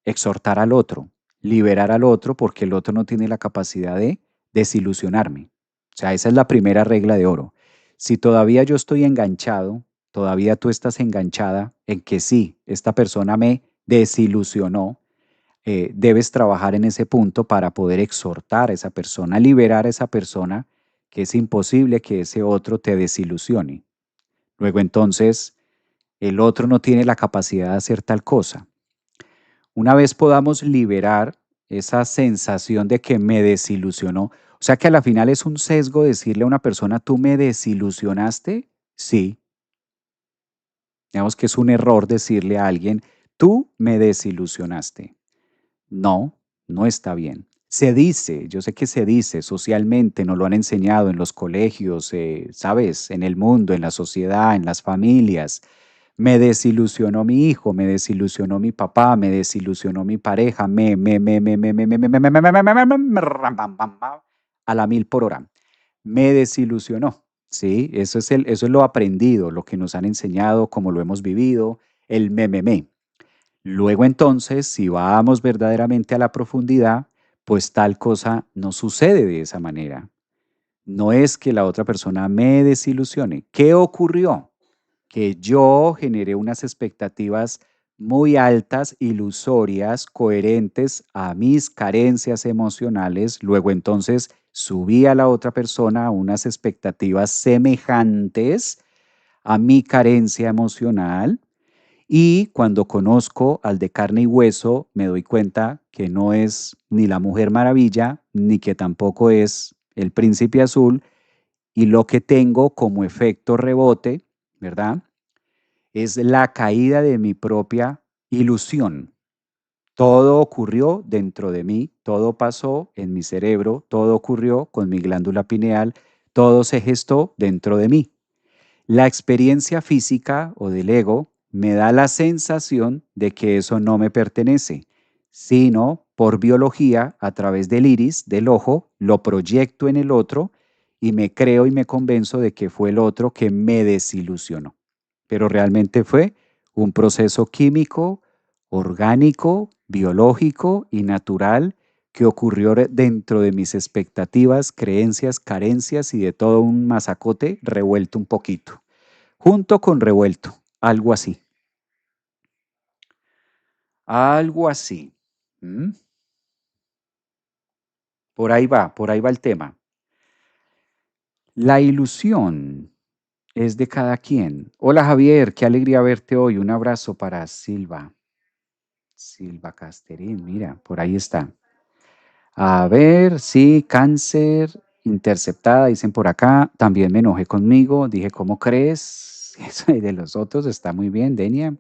Exhortar al otro, liberar al otro porque el otro no tiene la capacidad de desilusionarme. O sea, esa es la primera regla de oro. Si todavía yo estoy enganchado, todavía tú estás enganchada en que sí, esta persona me desilusionó, debes trabajar en ese punto para poder exhortar a esa persona, liberar a esa persona, que es imposible que ese otro te desilusione. Luego entonces, el otro no tiene la capacidad de hacer tal cosa. Una vez podamos liberar esa sensación de que me desilusionó, o sea que a la final es un sesgo decirle a una persona, ¿tú me desilusionaste? Sí. Digamos que es un error decirle a alguien, tú me desilusionaste. No, no está bien. Se dice, yo sé que se dice socialmente, nos lo han enseñado en los colegios, ¿sabes? En el mundo, en la sociedad, en las familias. Me desilusionó mi hijo, me desilusionó mi papá, me desilusionó mi pareja, a la mil por hora. Me desilusionó, ¿sí? Eso es lo aprendido, lo que nos han enseñado, como lo hemos vivido, el me. Luego entonces, si vamos verdaderamente a la profundidad, pues tal cosa no sucede de esa manera. No es que la otra persona me desilusione. ¿Qué ocurrió? Que yo generé unas expectativas muy altas, ilusorias, coherentes a mis carencias emocionales. Luego entonces subí a la otra persona a unas expectativas semejantes a mi carencia emocional. Y cuando conozco al de carne y hueso, me doy cuenta que no es ni la Mujer Maravilla, ni que tampoco es el Príncipe Azul, y lo que tengo como efecto rebote, ¿verdad? Es la caída de mi propia ilusión. Todo ocurrió dentro de mí, todo pasó en mi cerebro, todo ocurrió con mi glándula pineal, todo se gestó dentro de mí. La experiencia física o del ego me da la sensación de que eso no me pertenece, sino por biología, a través del iris, del ojo, lo proyecto en el otro y me creo y me convenzo de que fue el otro que me desilusionó. Pero realmente fue un proceso químico, orgánico, biológico y natural que ocurrió dentro de mis expectativas, creencias, carencias y de todo un masacote revuelto un poquito. Junto con revuelto, algo así. Algo así. ¿Mm? Por ahí va el tema. La ilusión es de cada quien. Hola Javier, qué alegría verte hoy. Un abrazo para Silva. Silva Casterín, mira, por ahí está. A ver, sí, cáncer, interceptada, dicen por acá. También me enojé conmigo. Dije, ¿cómo crees? Eso de los otros está muy bien, Denia.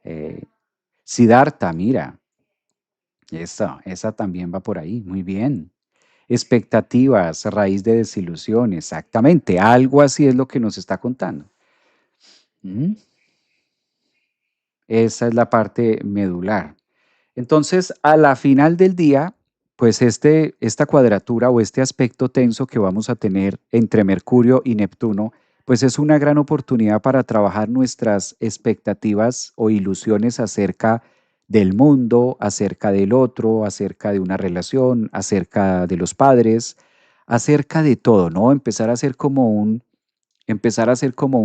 Eh, Siddhartha, mira. Esa también va por ahí, muy bien. Expectativas, raíz de desilusión, exactamente. Algo así es lo que nos está contando. ¿Mm? Esa es la parte medular. Entonces, a la final del día, pues esta cuadratura o este aspecto tenso que vamos a tener entre Mercurio y Neptuno, pues es una gran oportunidad para trabajar nuestras expectativas o ilusiones acerca del mundo, acerca del otro, acerca de una relación, acerca de los padres, acerca de todo, ¿no? Empezar a hacer como un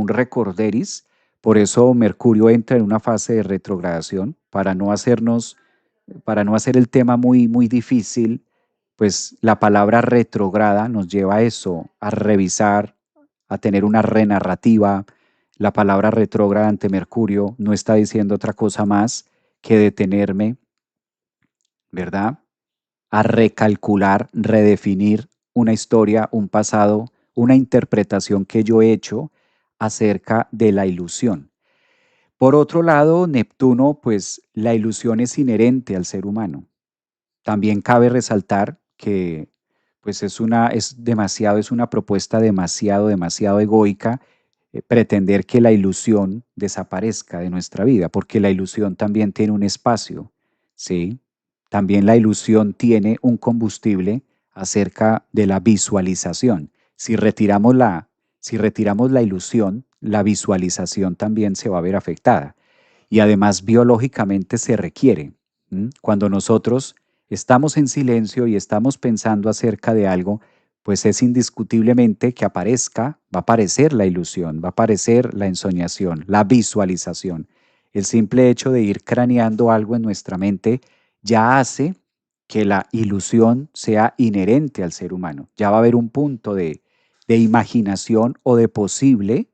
recorderis. Por eso Mercurio entra en una fase de retrogradación para no hacer el tema muy, muy difícil, pues la palabra retrograda nos lleva a eso, a revisar, a tener una renarrativa. La palabra retrógrada ante Mercurio no está diciendo otra cosa más que detenerme, ¿verdad? A recalcular, redefinir una historia, un pasado, una interpretación que yo he hecho acerca de la ilusión. Por otro lado, Neptuno, pues la ilusión es inherente al ser humano. También cabe resaltar que pues es una propuesta demasiado egoica, pretender que la ilusión desaparezca de nuestra vida, porque la ilusión también tiene un espacio, ¿sí? También la ilusión tiene un combustible acerca de la visualización. Si retiramos la ilusión, la visualización también se va a ver afectada. Y además biológicamente se requiere. Cuando nosotros estamos en silencio y estamos pensando acerca de algo, pues es indiscutiblemente que va a aparecer la ilusión, va a aparecer la ensoñación, la visualización. El simple hecho de ir craneando algo en nuestra mente ya hace que la ilusión sea inherente al ser humano. Ya va a haber un punto de imaginación o de posible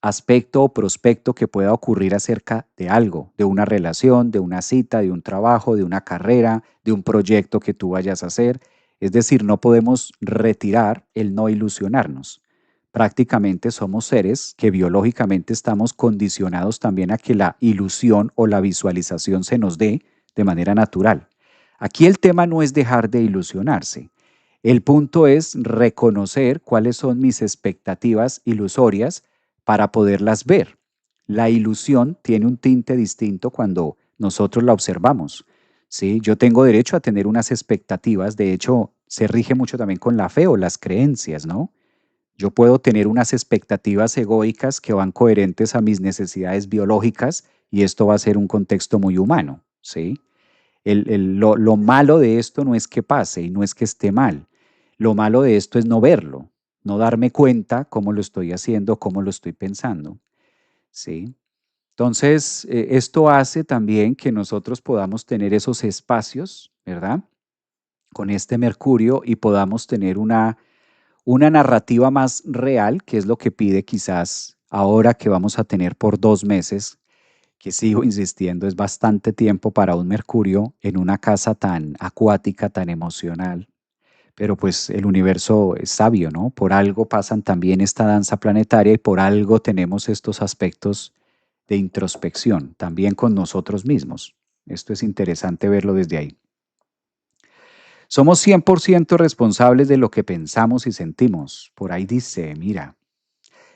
aspecto o prospecto que pueda ocurrir acerca de algo, de una relación, de una cita, de un trabajo, de una carrera, de un proyecto que tú vayas a hacer. Es decir, no podemos retirar el no ilusionarnos. Prácticamente somos seres que biológicamente estamos condicionados también a que la ilusión o la visualización se nos dé de manera natural. Aquí el tema no es dejar de ilusionarse. El punto es reconocer cuáles son mis expectativas ilusorias para poderlas ver. La ilusión tiene un tinte distinto cuando nosotros la observamos. ¿Sí? Yo tengo derecho a tener unas expectativas, de hecho, se rige mucho también con la fe o las creencias, ¿no? Yo puedo tener unas expectativas egoicas que van coherentes a mis necesidades biológicas y esto va a ser un contexto muy humano, ¿sí? Lo malo de esto no es que pase y no es que esté mal. Lo malo de esto es no verlo, no darme cuenta cómo lo estoy haciendo, cómo lo estoy pensando, ¿sí? Entonces, esto hace también que nosotros podamos tener esos espacios, ¿verdad? Con este Mercurio y podamos tener una narrativa más real, que es lo que pide quizás ahora que vamos a tener por 2 meses, que sigo insistiendo, es bastante tiempo para un Mercurio en una casa tan acuática, tan emocional. Pero pues el universo es sabio, ¿no? Por algo pasan también esta danza planetaria y por algo tenemos estos aspectos de introspección, también con nosotros mismos. Esto es interesante verlo desde ahí. Somos 100% responsables de lo que pensamos y sentimos. Por ahí dice, mira,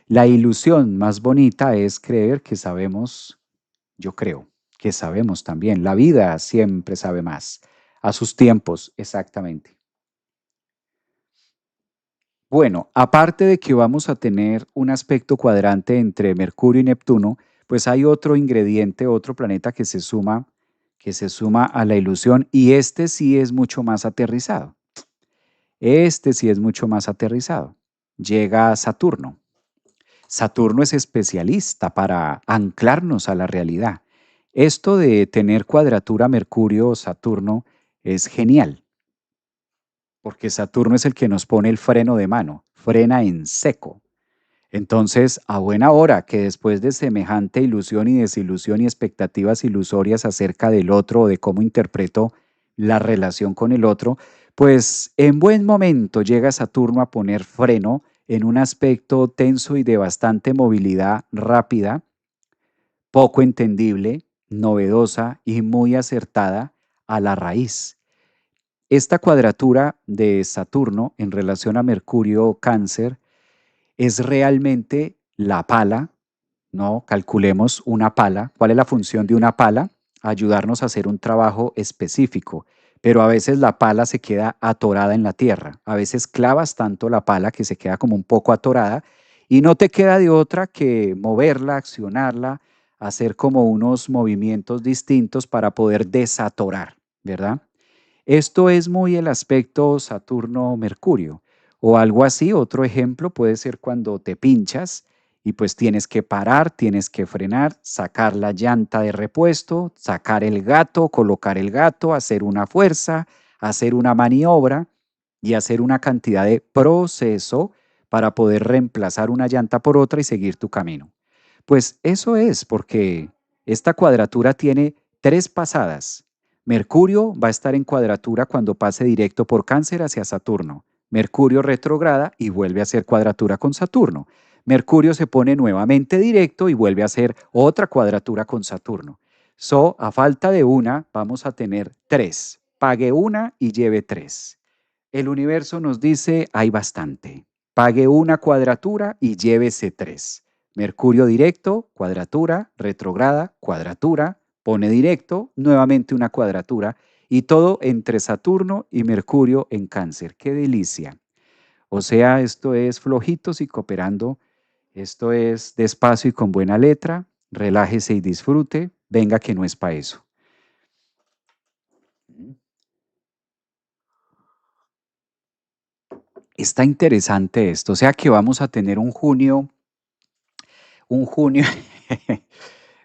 la ilusión más bonita es creer que sabemos, yo creo, que sabemos también. La vida siempre sabe más. A sus tiempos, exactamente. Bueno, aparte de que vamos a tener un aspecto cuadrante entre Mercurio y Neptuno, pues hay otro ingrediente, otro planeta que se suma a la ilusión y este sí es mucho más aterrizado. Este sí es mucho más aterrizado. Llega Saturno. Saturno es especialista para anclarnos a la realidad. Esto de tener cuadratura Mercurio-Saturno es genial, porque Saturno es el que nos pone el freno de mano, frena en seco. Entonces, a buena hora que después de semejante ilusión y desilusión y expectativas ilusorias acerca del otro o de cómo interpreto la relación con el otro, pues en buen momento llega Saturno a poner freno en un aspecto tenso y de bastante movilidad rápida, poco entendible, novedosa y muy acertada a la raíz. Esta cuadratura de Saturno en relación a Mercurio Cáncer es realmente la pala, ¿no? Calculemos una pala. ¿Cuál es la función de una pala? Ayudarnos a hacer un trabajo específico, pero a veces la pala se queda atorada en la tierra. A veces clavas tanto la pala que se queda como un poco atorada y no te queda de otra que moverla, accionarla, hacer como unos movimientos distintos para poder desatorar, ¿verdad? Esto es muy el aspecto Saturno-Mercurio o algo así. Otro ejemplo puede ser cuando te pinchas y pues tienes que parar, tienes que frenar, sacar la llanta de repuesto, sacar el gato, colocar el gato, hacer una fuerza, hacer una maniobra y hacer una cantidad de proceso para poder reemplazar una llanta por otra y seguir tu camino. Pues eso es porque esta cuadratura tiene 3 pasadas. Mercurio va a estar en cuadratura cuando pase directo por Cáncer hacia Saturno. Mercurio retrograda y vuelve a hacer cuadratura con Saturno. Mercurio se pone nuevamente directo y vuelve a hacer otra cuadratura con Saturno. A falta de una, vamos a tener 3. Pague una y lleve 3. El universo nos dice, hay bastante. Pague una cuadratura y llévese 3. Mercurio directo, cuadratura, retrograda, cuadratura, pone directo, nuevamente una cuadratura y todo entre Saturno y Mercurio en Cáncer. ¡Qué delicia! O sea, esto es flojitos y cooperando, esto es despacio y con buena letra, relájese y disfrute, venga que no es para eso. Está interesante esto, o sea que vamos a tener un junio,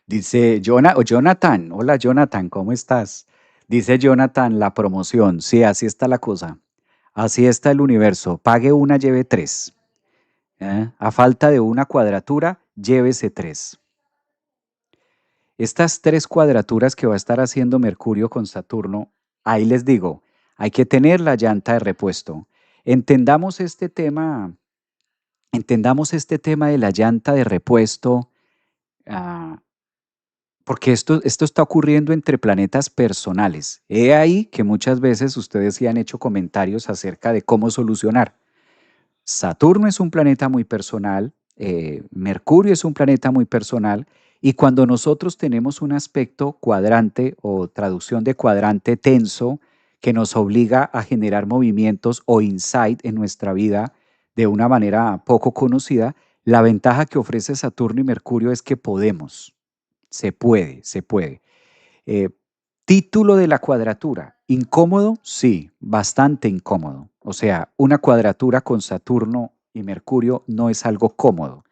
dice Jonathan, hola Jonathan, ¿cómo estás? Dice Jonathan, la promoción. Sí, así está la cosa. Así está el universo. Pague una, lleve tres. A falta de una cuadratura, llévese tres. Estas tres cuadraturas que va a estar haciendo Mercurio con Saturno, ahí les digo, hay que tener la llanta de repuesto. Entendamos este tema, entendamos este tema de la llanta de repuesto, ah, porque esto está ocurriendo entre planetas personales. He ahí que muchas veces ustedes sí han hecho comentarios acerca de cómo solucionar. Saturno es un planeta muy personal, Mercurio es un planeta muy personal, y cuando nosotros tenemos un aspecto cuadrante o traducción de cuadrante tenso que nos obliga a generar movimientos o insight en nuestra vida de una manera poco conocida, la ventaja que ofrece Saturno y Mercurio es que podemos, se puede, se puede. Eh, Título de la cuadratura. ¿Incómodo? Sí, bastante incómodo. O sea, una cuadratura con Saturno y Mercurio no es algo cómodo.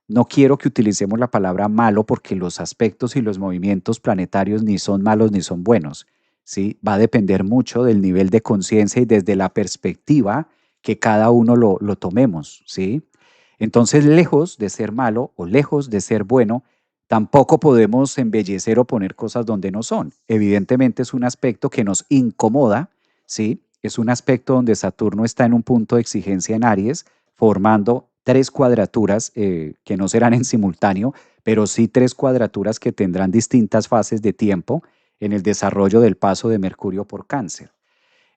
No quiero que utilicemos la palabra malo porque los aspectos y los movimientos planetarios ni son malos ni son buenos. ¿Sí? Va a depender mucho del nivel de conciencia y desde la perspectiva que cada uno lo tomemos. ¿Sí? Entonces, lejos de ser malo o lejos de ser bueno, tampoco podemos embellecer o poner cosas donde no son. Evidentemente es un aspecto que nos incomoda, ¿sí? Es un aspecto donde Saturno está en un punto de exigencia en Aries, formando tres cuadraturas que no serán en simultáneo, pero sí tres cuadraturas que tendrán distintas fases de tiempo en el desarrollo del paso de Mercurio por Cáncer.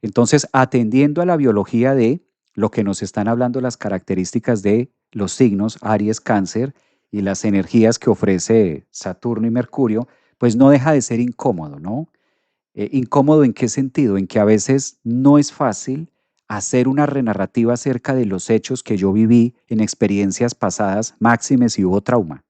Entonces, atendiendo a la biología de lo que nos están hablando las características de los signos Aries, Cáncer y las energías que ofrece Saturno y Mercurio, pues no deja de ser incómodo, ¿no? ¿Incómodo en qué sentido? En que a veces no es fácil hacer una renarrativa acerca de los hechos que yo viví en experiencias pasadas, máxime si hubo trauma.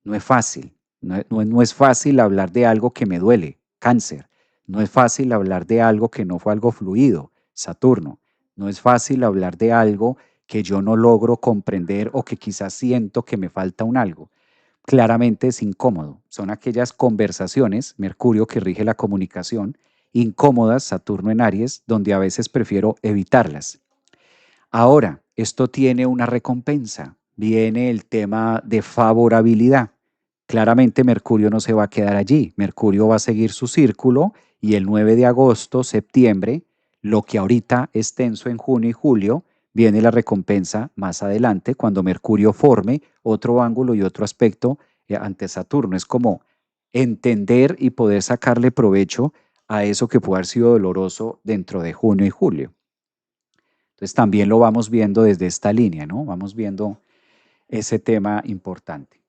No es fácil. No es fácil hablar de algo que me duele, Cáncer. No es fácil hablar de algo que no fue algo fluido, Saturno. No es fácil hablar de algo que yo no logro comprender o que quizás siento que me falta un algo. Claramente es incómodo. Son aquellas conversaciones, Mercurio que rige la comunicación, incómodas, Saturno en Aries, donde a veces prefiero evitarlas. Ahora, esto tiene una recompensa. Viene el tema de favorabilidad. Claramente Mercurio no se va a quedar allí. Mercurio va a seguir su círculo y el 9 de agosto, septiembre, lo que ahorita es tenso en junio y julio, viene la recompensa más adelante cuando Mercurio forme otro ángulo y otro aspecto ante Saturno. Es como entender y poder sacarle provecho a eso que puede haber sido doloroso dentro de junio y julio. Entonces también lo vamos viendo desde esta línea, ¿no? Vamos viendo ese tema importante.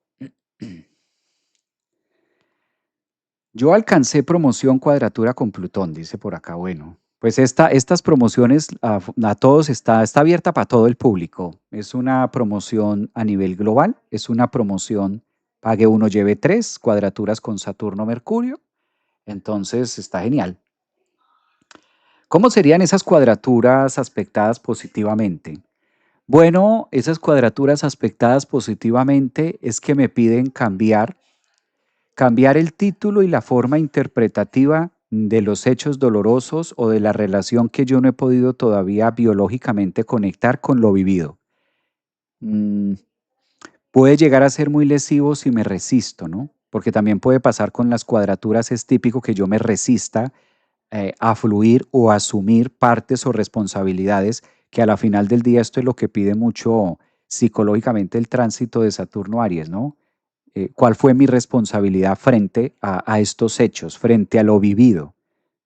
Yo alcancé promoción cuadratura con Plutón, dice por acá. Bueno, pues estas promociones a todos está abierta para todo el público. Es una promoción a nivel global, es una promoción pague uno, lleve tres, cuadraturas con Saturno, Mercurio. Entonces está genial. ¿Cómo serían esas cuadraturas aspectadas positivamente? Bueno, esas cuadraturas aspectadas positivamente es que me piden cambiar el título y la forma interpretativa de los hechos dolorosos o de la relación que yo no he podido todavía biológicamente conectar con lo vivido. Mm, Puede llegar a ser muy lesivo si me resisto, ¿no? Porque también puede pasar con las cuadraturas, es típico que yo me resista a fluir o asumir partes o responsabilidades que a la final del día esto es lo que pide mucho psicológicamente el tránsito de Saturno Aries, ¿no? ¿Cuál fue mi responsabilidad frente a estos hechos, frente a lo vivido,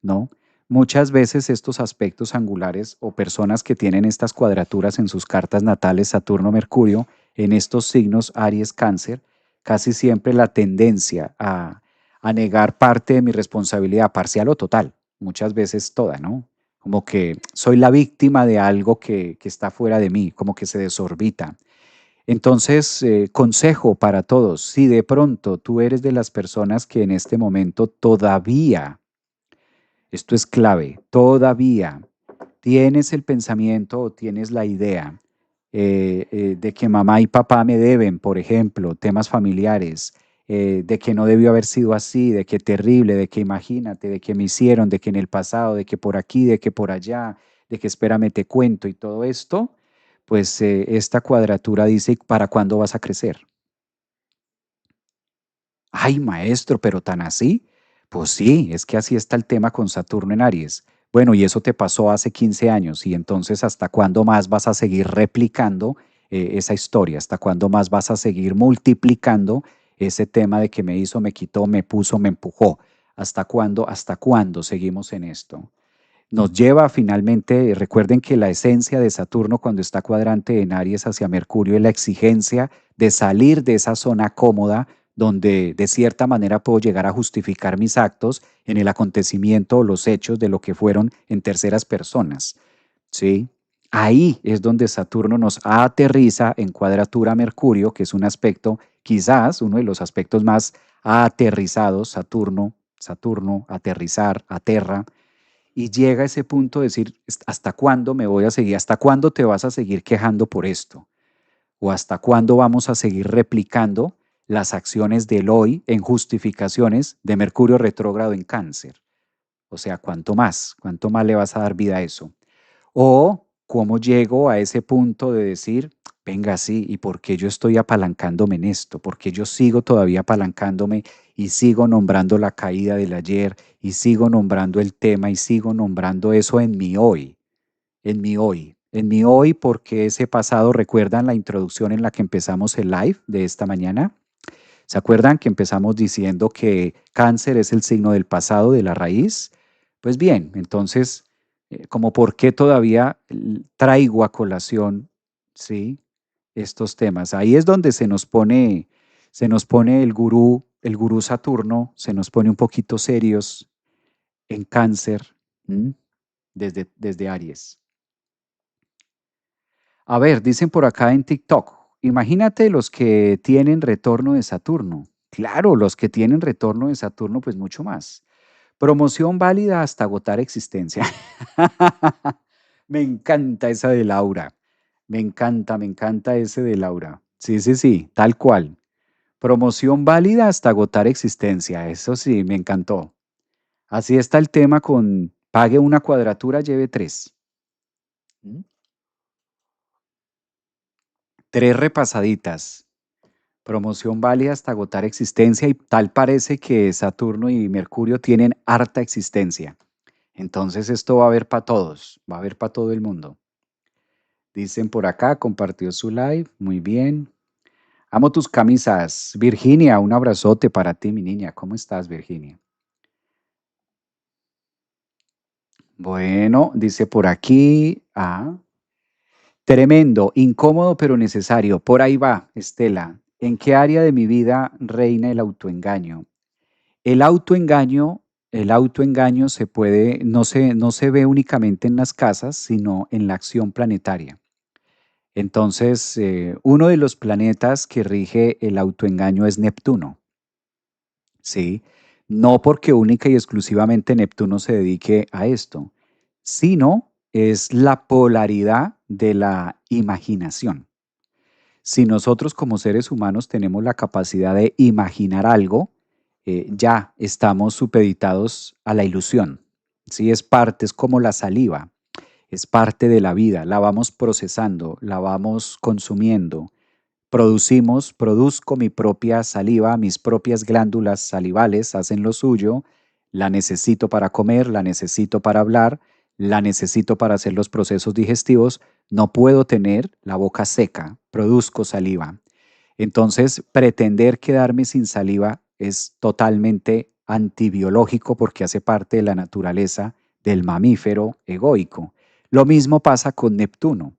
¿no? Muchas veces estos aspectos angulares o personas que tienen estas cuadraturas en sus cartas natales Saturno-Mercurio, en estos signos Aries-Cáncer, casi siempre la tendencia a negar parte de mi responsabilidad parcial o total, muchas veces toda, ¿no? Como que soy la víctima de algo que está fuera de mí, como que se desorbita. Entonces, consejo para todos, si de pronto tú eres de las personas que en este momento todavía, esto es clave, todavía tienes el pensamiento o tienes la idea de que mamá y papá me deben, por ejemplo, temas familiares, de que no debió haber sido así, de que terrible, de que imagínate, de que me hicieron, de que en el pasado, de que por aquí, de que por allá, de que espérame te cuento y todo esto, pues esta cuadratura dice, ¿para cuándo vas a crecer? Ay, maestro, pero tan así. Pues sí, es que así está el tema con Saturno en Aries. Bueno, y eso te pasó hace 15 años, y entonces ¿hasta cuándo más vas a seguir replicando esa historia? ¿Hasta cuándo más vas a seguir multiplicando ese tema de que me hizo, me quitó, me puso, me empujó? Hasta cuándo seguimos en esto? Nos lleva finalmente, recuerden que la esencia de Saturno cuando está cuadrante en Aries hacia Mercurio es la exigencia de salir de esa zona cómoda donde de cierta manera puedo llegar a justificar mis actos en el acontecimiento o los hechos de lo que fueron en terceras personas, ¿sí? Ahí es donde Saturno nos aterriza en cuadratura a Mercurio, que es un aspecto, quizás uno de los aspectos más aterrizados, Saturno, aterrizar, aterra, y llega a ese punto de decir, ¿hasta cuándo me voy a seguir? ¿Hasta cuándo te vas a seguir quejando por esto? ¿O hasta cuándo vamos a seguir replicando las acciones del hoy en justificaciones de Mercurio retrógrado en Cáncer? O sea, ¿cuánto más? ¿Cuánto más le vas a dar vida a eso? O cómo llego a ese punto de decir, venga, sí, ¿y por qué yo estoy apalancándome en esto? ¿Por qué yo sigo todavía apalancándome y sigo nombrando la caída del ayer y sigo nombrando el tema y sigo nombrando eso en mi hoy? En mi hoy, porque ese pasado, ¿recuerdan la introducción en la que empezamos el live de esta mañana? ¿Se acuerdan que empezamos diciendo que cáncer es el signo del pasado, de la raíz? Pues bien, entonces, como por qué todavía traigo a colación, ¿sí? Estos temas. Ahí es donde se nos pone el gurú Saturno, se nos pone un poquito serios en cáncer, ¿m? Desde Aries. A ver, dicen por acá en TikTok, imagínate los que tienen retorno de Saturno. Claro, los que tienen retorno de Saturno, pues mucho más. Promoción válida hasta agotar existencia. Me encanta esa de Laura. Me encanta ese de Laura. Sí, sí, sí, tal cual. Promoción válida hasta agotar existencia. Eso sí, me encantó. Así está el tema con pague una cuadratura, lleve tres. ¿Mm? Tres repasaditas. Promoción válida hasta agotar existencia y tal parece que Saturno y Mercurio tienen harta existencia. Entonces esto va a haber para todos, va a haber para todo el mundo. Dicen por acá, compartió su live, muy bien. Amo tus camisas. Virginia, un abrazote para ti, mi niña. ¿Cómo estás, Virginia? Bueno, dice por aquí, tremendo, incómodo pero necesario. Por ahí va, Estela. ¿En qué área de mi vida reina el autoengaño? El autoengaño, el autoengaño no se ve únicamente en las casas, sino en la acción planetaria. Entonces, uno de los planetas que rige el autoengaño es Neptuno, ¿sí? No porque única y exclusivamente Neptuno se dedique a esto, sino es la polaridad de la imaginación. Si nosotros como seres humanos tenemos la capacidad de imaginar algo, ya estamos supeditados a la ilusión. Sí, es parte, es como la saliva, es parte de la vida, la vamos procesando, la vamos consumiendo. Produzco mi propia saliva, mis propias glándulas salivales hacen lo suyo, la necesito para comer, la necesito para hablar, la necesito para hacer los procesos digestivos, no puedo tener la boca seca, produzco saliva. Entonces, pretender quedarme sin saliva es totalmente antibiológico porque hace parte de la naturaleza del mamífero egoico. Lo mismo pasa con Neptuno.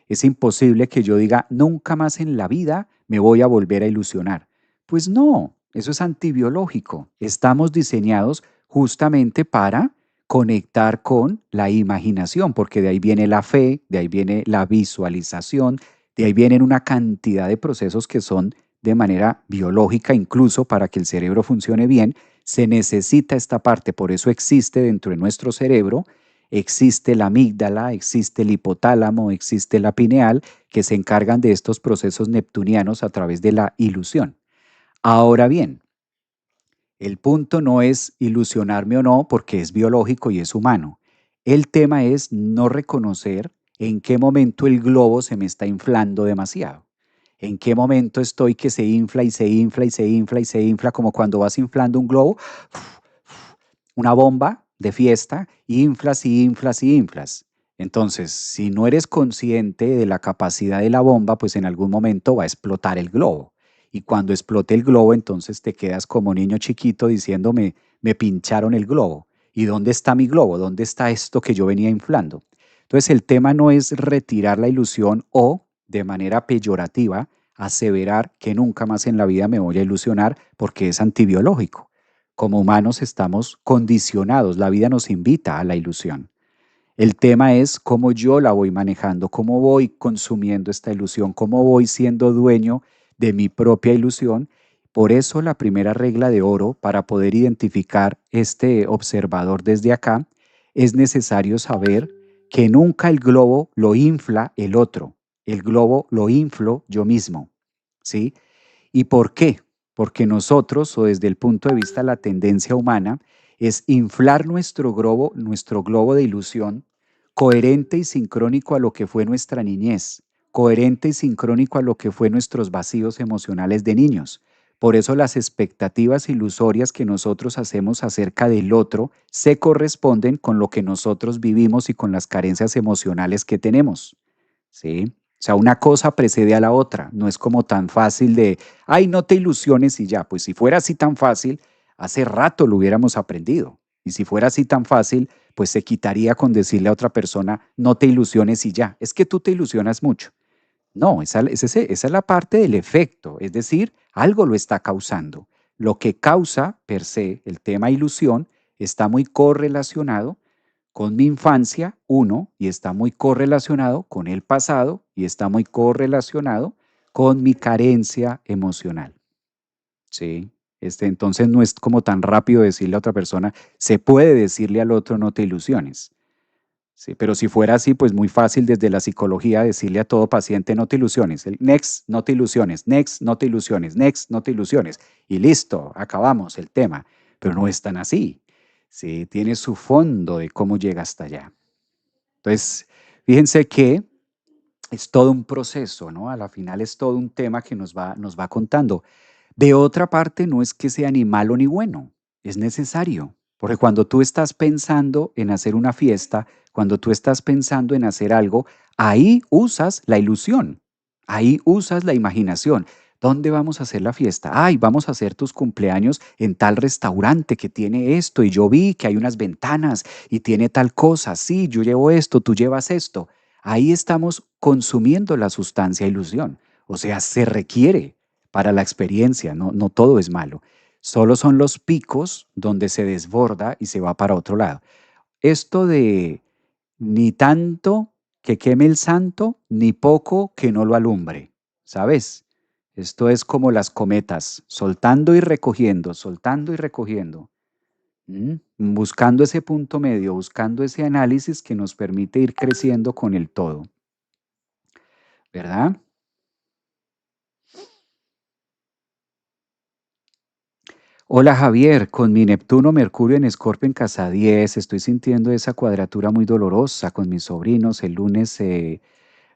Es imposible que yo diga, nunca más en la vida me voy a volver a ilusionar. Pues no, eso es antibiológico. Estamos diseñados justamente para conectar con la imaginación, porque de ahí viene la fe, de ahí viene la visualización, de ahí vienen una cantidad de procesos que son de manera biológica, incluso para que el cerebro funcione bien, se necesita esta parte, por eso existe dentro de nuestro cerebro, existe la amígdala, existe el hipotálamo, existe la pineal, que se encargan de estos procesos neptunianos a través de la ilusión. Ahora bien, el punto no es ilusionarme o no, porque es biológico y es humano. El tema es no reconocer en qué momento el globo se me está inflando demasiado. En qué momento estoy que se infla y se infla y se infla y se infla, como cuando vas inflando un globo, una bomba de fiesta, inflas y inflas y inflas. Entonces, si no eres consciente de la capacidad de la bomba, pues en algún momento va a explotar el globo. Y cuando explote el globo, entonces te quedas como niño chiquito diciéndome, me pincharon el globo. ¿Y dónde está mi globo? ¿Dónde está esto que yo venía inflando? Entonces, el tema no es retirar la ilusión o, de manera peyorativa, aseverar que nunca más en la vida me voy a ilusionar porque es antibiológico. Como humanos estamos condicionados, la vida nos invita a la ilusión. El tema es cómo yo la voy manejando, cómo voy consumiendo esta ilusión, cómo voy siendo dueño de mi propia ilusión. Por eso la primera regla de oro para poder identificar este observador desde acá es necesario saber que nunca el globo lo infla el otro, el globo lo inflo yo mismo, ¿sí? ¿Y por qué? Porque nosotros, o desde el punto de vista de la tendencia humana, es inflar nuestro globo de ilusión coherente y sincrónico a lo que fue nuestra niñez, coherente y sincrónico a lo que fue nuestros vacíos emocionales de niños. Por eso las expectativas ilusorias que nosotros hacemos acerca del otro se corresponden con lo que nosotros vivimos y con las carencias emocionales que tenemos. ¿Sí? O sea, una cosa precede a la otra. No es como tan fácil de, ay, no te ilusiones y ya. Pues si fuera así tan fácil, hace rato lo hubiéramos aprendido. Y si fuera así tan fácil, pues se quitaría con decirle a otra persona, no te ilusiones y ya. Es que tú te ilusionas mucho. No, esa es la parte del efecto, es decir, algo lo está causando. Lo que causa per se el tema ilusión está muy correlacionado con mi infancia, uno, y está muy correlacionado con el pasado y está muy correlacionado con mi carencia emocional. ¿Sí? Entonces no es como tan rápido decirle a otra persona, se puede decirle al otro no te ilusiones. Sí, pero si fuera así, pues muy fácil desde la psicología decirle a todo paciente no te ilusiones, el next, no te ilusiones, next, no te ilusiones, next, no te ilusiones. Y listo, acabamos el tema. Pero no es tan así. Sí, tiene su fondo de cómo llega hasta allá. Entonces, fíjense que es todo un proceso, ¿no? A la final es todo un tema que nos va contando. De otra parte, no es que sea ni malo ni bueno, es necesario, porque cuando tú estás pensando en hacer una fiesta, cuando tú estás pensando en hacer algo, ahí usas la ilusión, ahí usas la imaginación. ¿Dónde vamos a hacer la fiesta? Ay, vamos a hacer tus cumpleaños en tal restaurante que tiene esto y yo vi que hay unas ventanas y tiene tal cosa. Sí, yo llevo esto, tú llevas esto. Ahí estamos consumiendo la sustancia ilusión. O sea, se requiere para la experiencia, no, no todo es malo. Solo son los picos donde se desborda y se va para otro lado. Esto de ni tanto que queme el santo, ni poco que no lo alumbre, ¿sabes? Esto es como las cometas, soltando y recogiendo, soltando y recogiendo. Buscando ese punto medio, buscando ese análisis que nos permite ir creciendo con el todo, ¿verdad? Hola Javier, con mi Neptuno, Mercurio en Escorpio en casa 10, estoy sintiendo esa cuadratura muy dolorosa con mis sobrinos. El lunes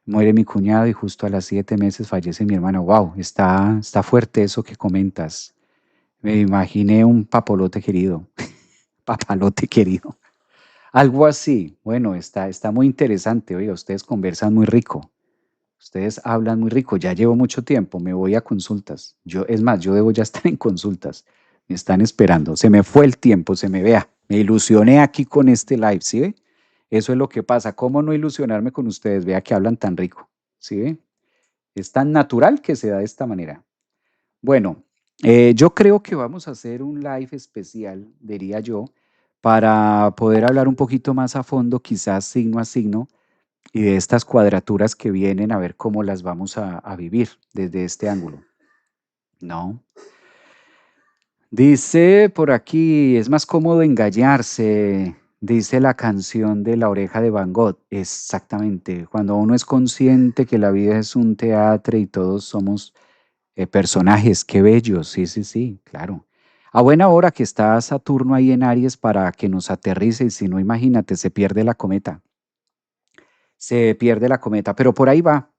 muere mi cuñado y justo a las 7 meses fallece mi hermana. Wow, está fuerte eso que comentas. Me imaginé un papalote querido, papalote querido. Algo así. Bueno, está muy interesante. Oiga, ustedes conversan muy rico. Ustedes hablan muy rico, ya llevo mucho tiempo, me voy a consultas. Es más, yo debo ya estar en consultas. Me están esperando. Se me fue el tiempo, se me vea. Me ilusioné aquí con este live, ¿sí ve? Eso es lo que pasa. ¿Cómo no ilusionarme con ustedes? Vea que hablan tan rico, ¿sí ve? Es tan natural que se da de esta manera. Bueno, yo creo que vamos a hacer un live especial, diría yo, para poder hablar un poquito más a fondo, quizás signo a signo, y de estas cuadraturas que vienen a ver cómo las vamos a vivir desde este ángulo, ¿no? Dice por aquí, es más cómodo engañarse, dice la canción de La Oreja de Van Gogh. Exactamente, cuando uno es consciente que la vida es un teatro y todos somos Personajes, qué bellos, sí, sí, sí, claro. A buena hora que está Saturno ahí en Aries para que nos aterrice, y si no, imagínate, se pierde la cometa, se pierde la cometa, pero por ahí va.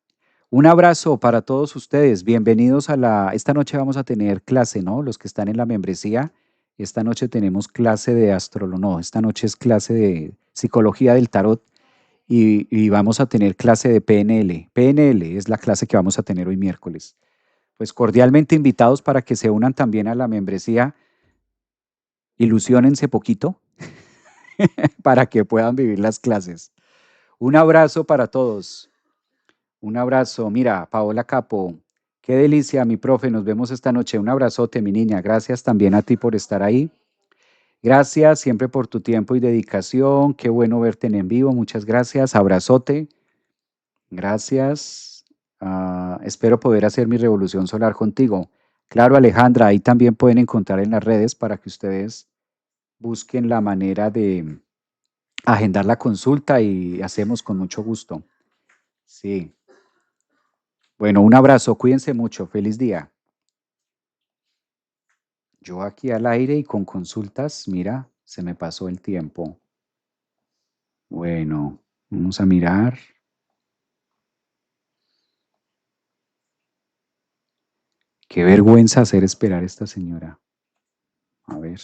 Un abrazo para todos ustedes, bienvenidos a esta noche vamos a tener clase, ¿no? Los que están en la membresía, esta noche tenemos clase de no, esta noche es clase de psicología del tarot y vamos a tener clase de PNL. PNL es la clase que vamos a tener hoy miércoles. Pues cordialmente invitados para que se unan también a la membresía, ilusiónense poquito para que puedan vivir las clases. Un abrazo para todos. Un abrazo. Mira, Paola Capo, qué delicia, mi profe. Nos vemos esta noche. Un abrazote, mi niña. Gracias también a ti por estar ahí. Gracias siempre por tu tiempo y dedicación. Qué bueno verte en vivo. Muchas gracias. Abrazote. Gracias. Espero poder hacer mi revolución solar contigo. Claro, Alejandra, ahí también pueden encontrar en las redes para que ustedes busquen la manera de agendar la consulta y hacemos con mucho gusto. Sí. Bueno, un abrazo, cuídense mucho, feliz día. Yo aquí al aire y con consultas, mira, se me pasó el tiempo. Bueno, vamos a mirar. Qué vergüenza hacer esperar a esta señora. A ver.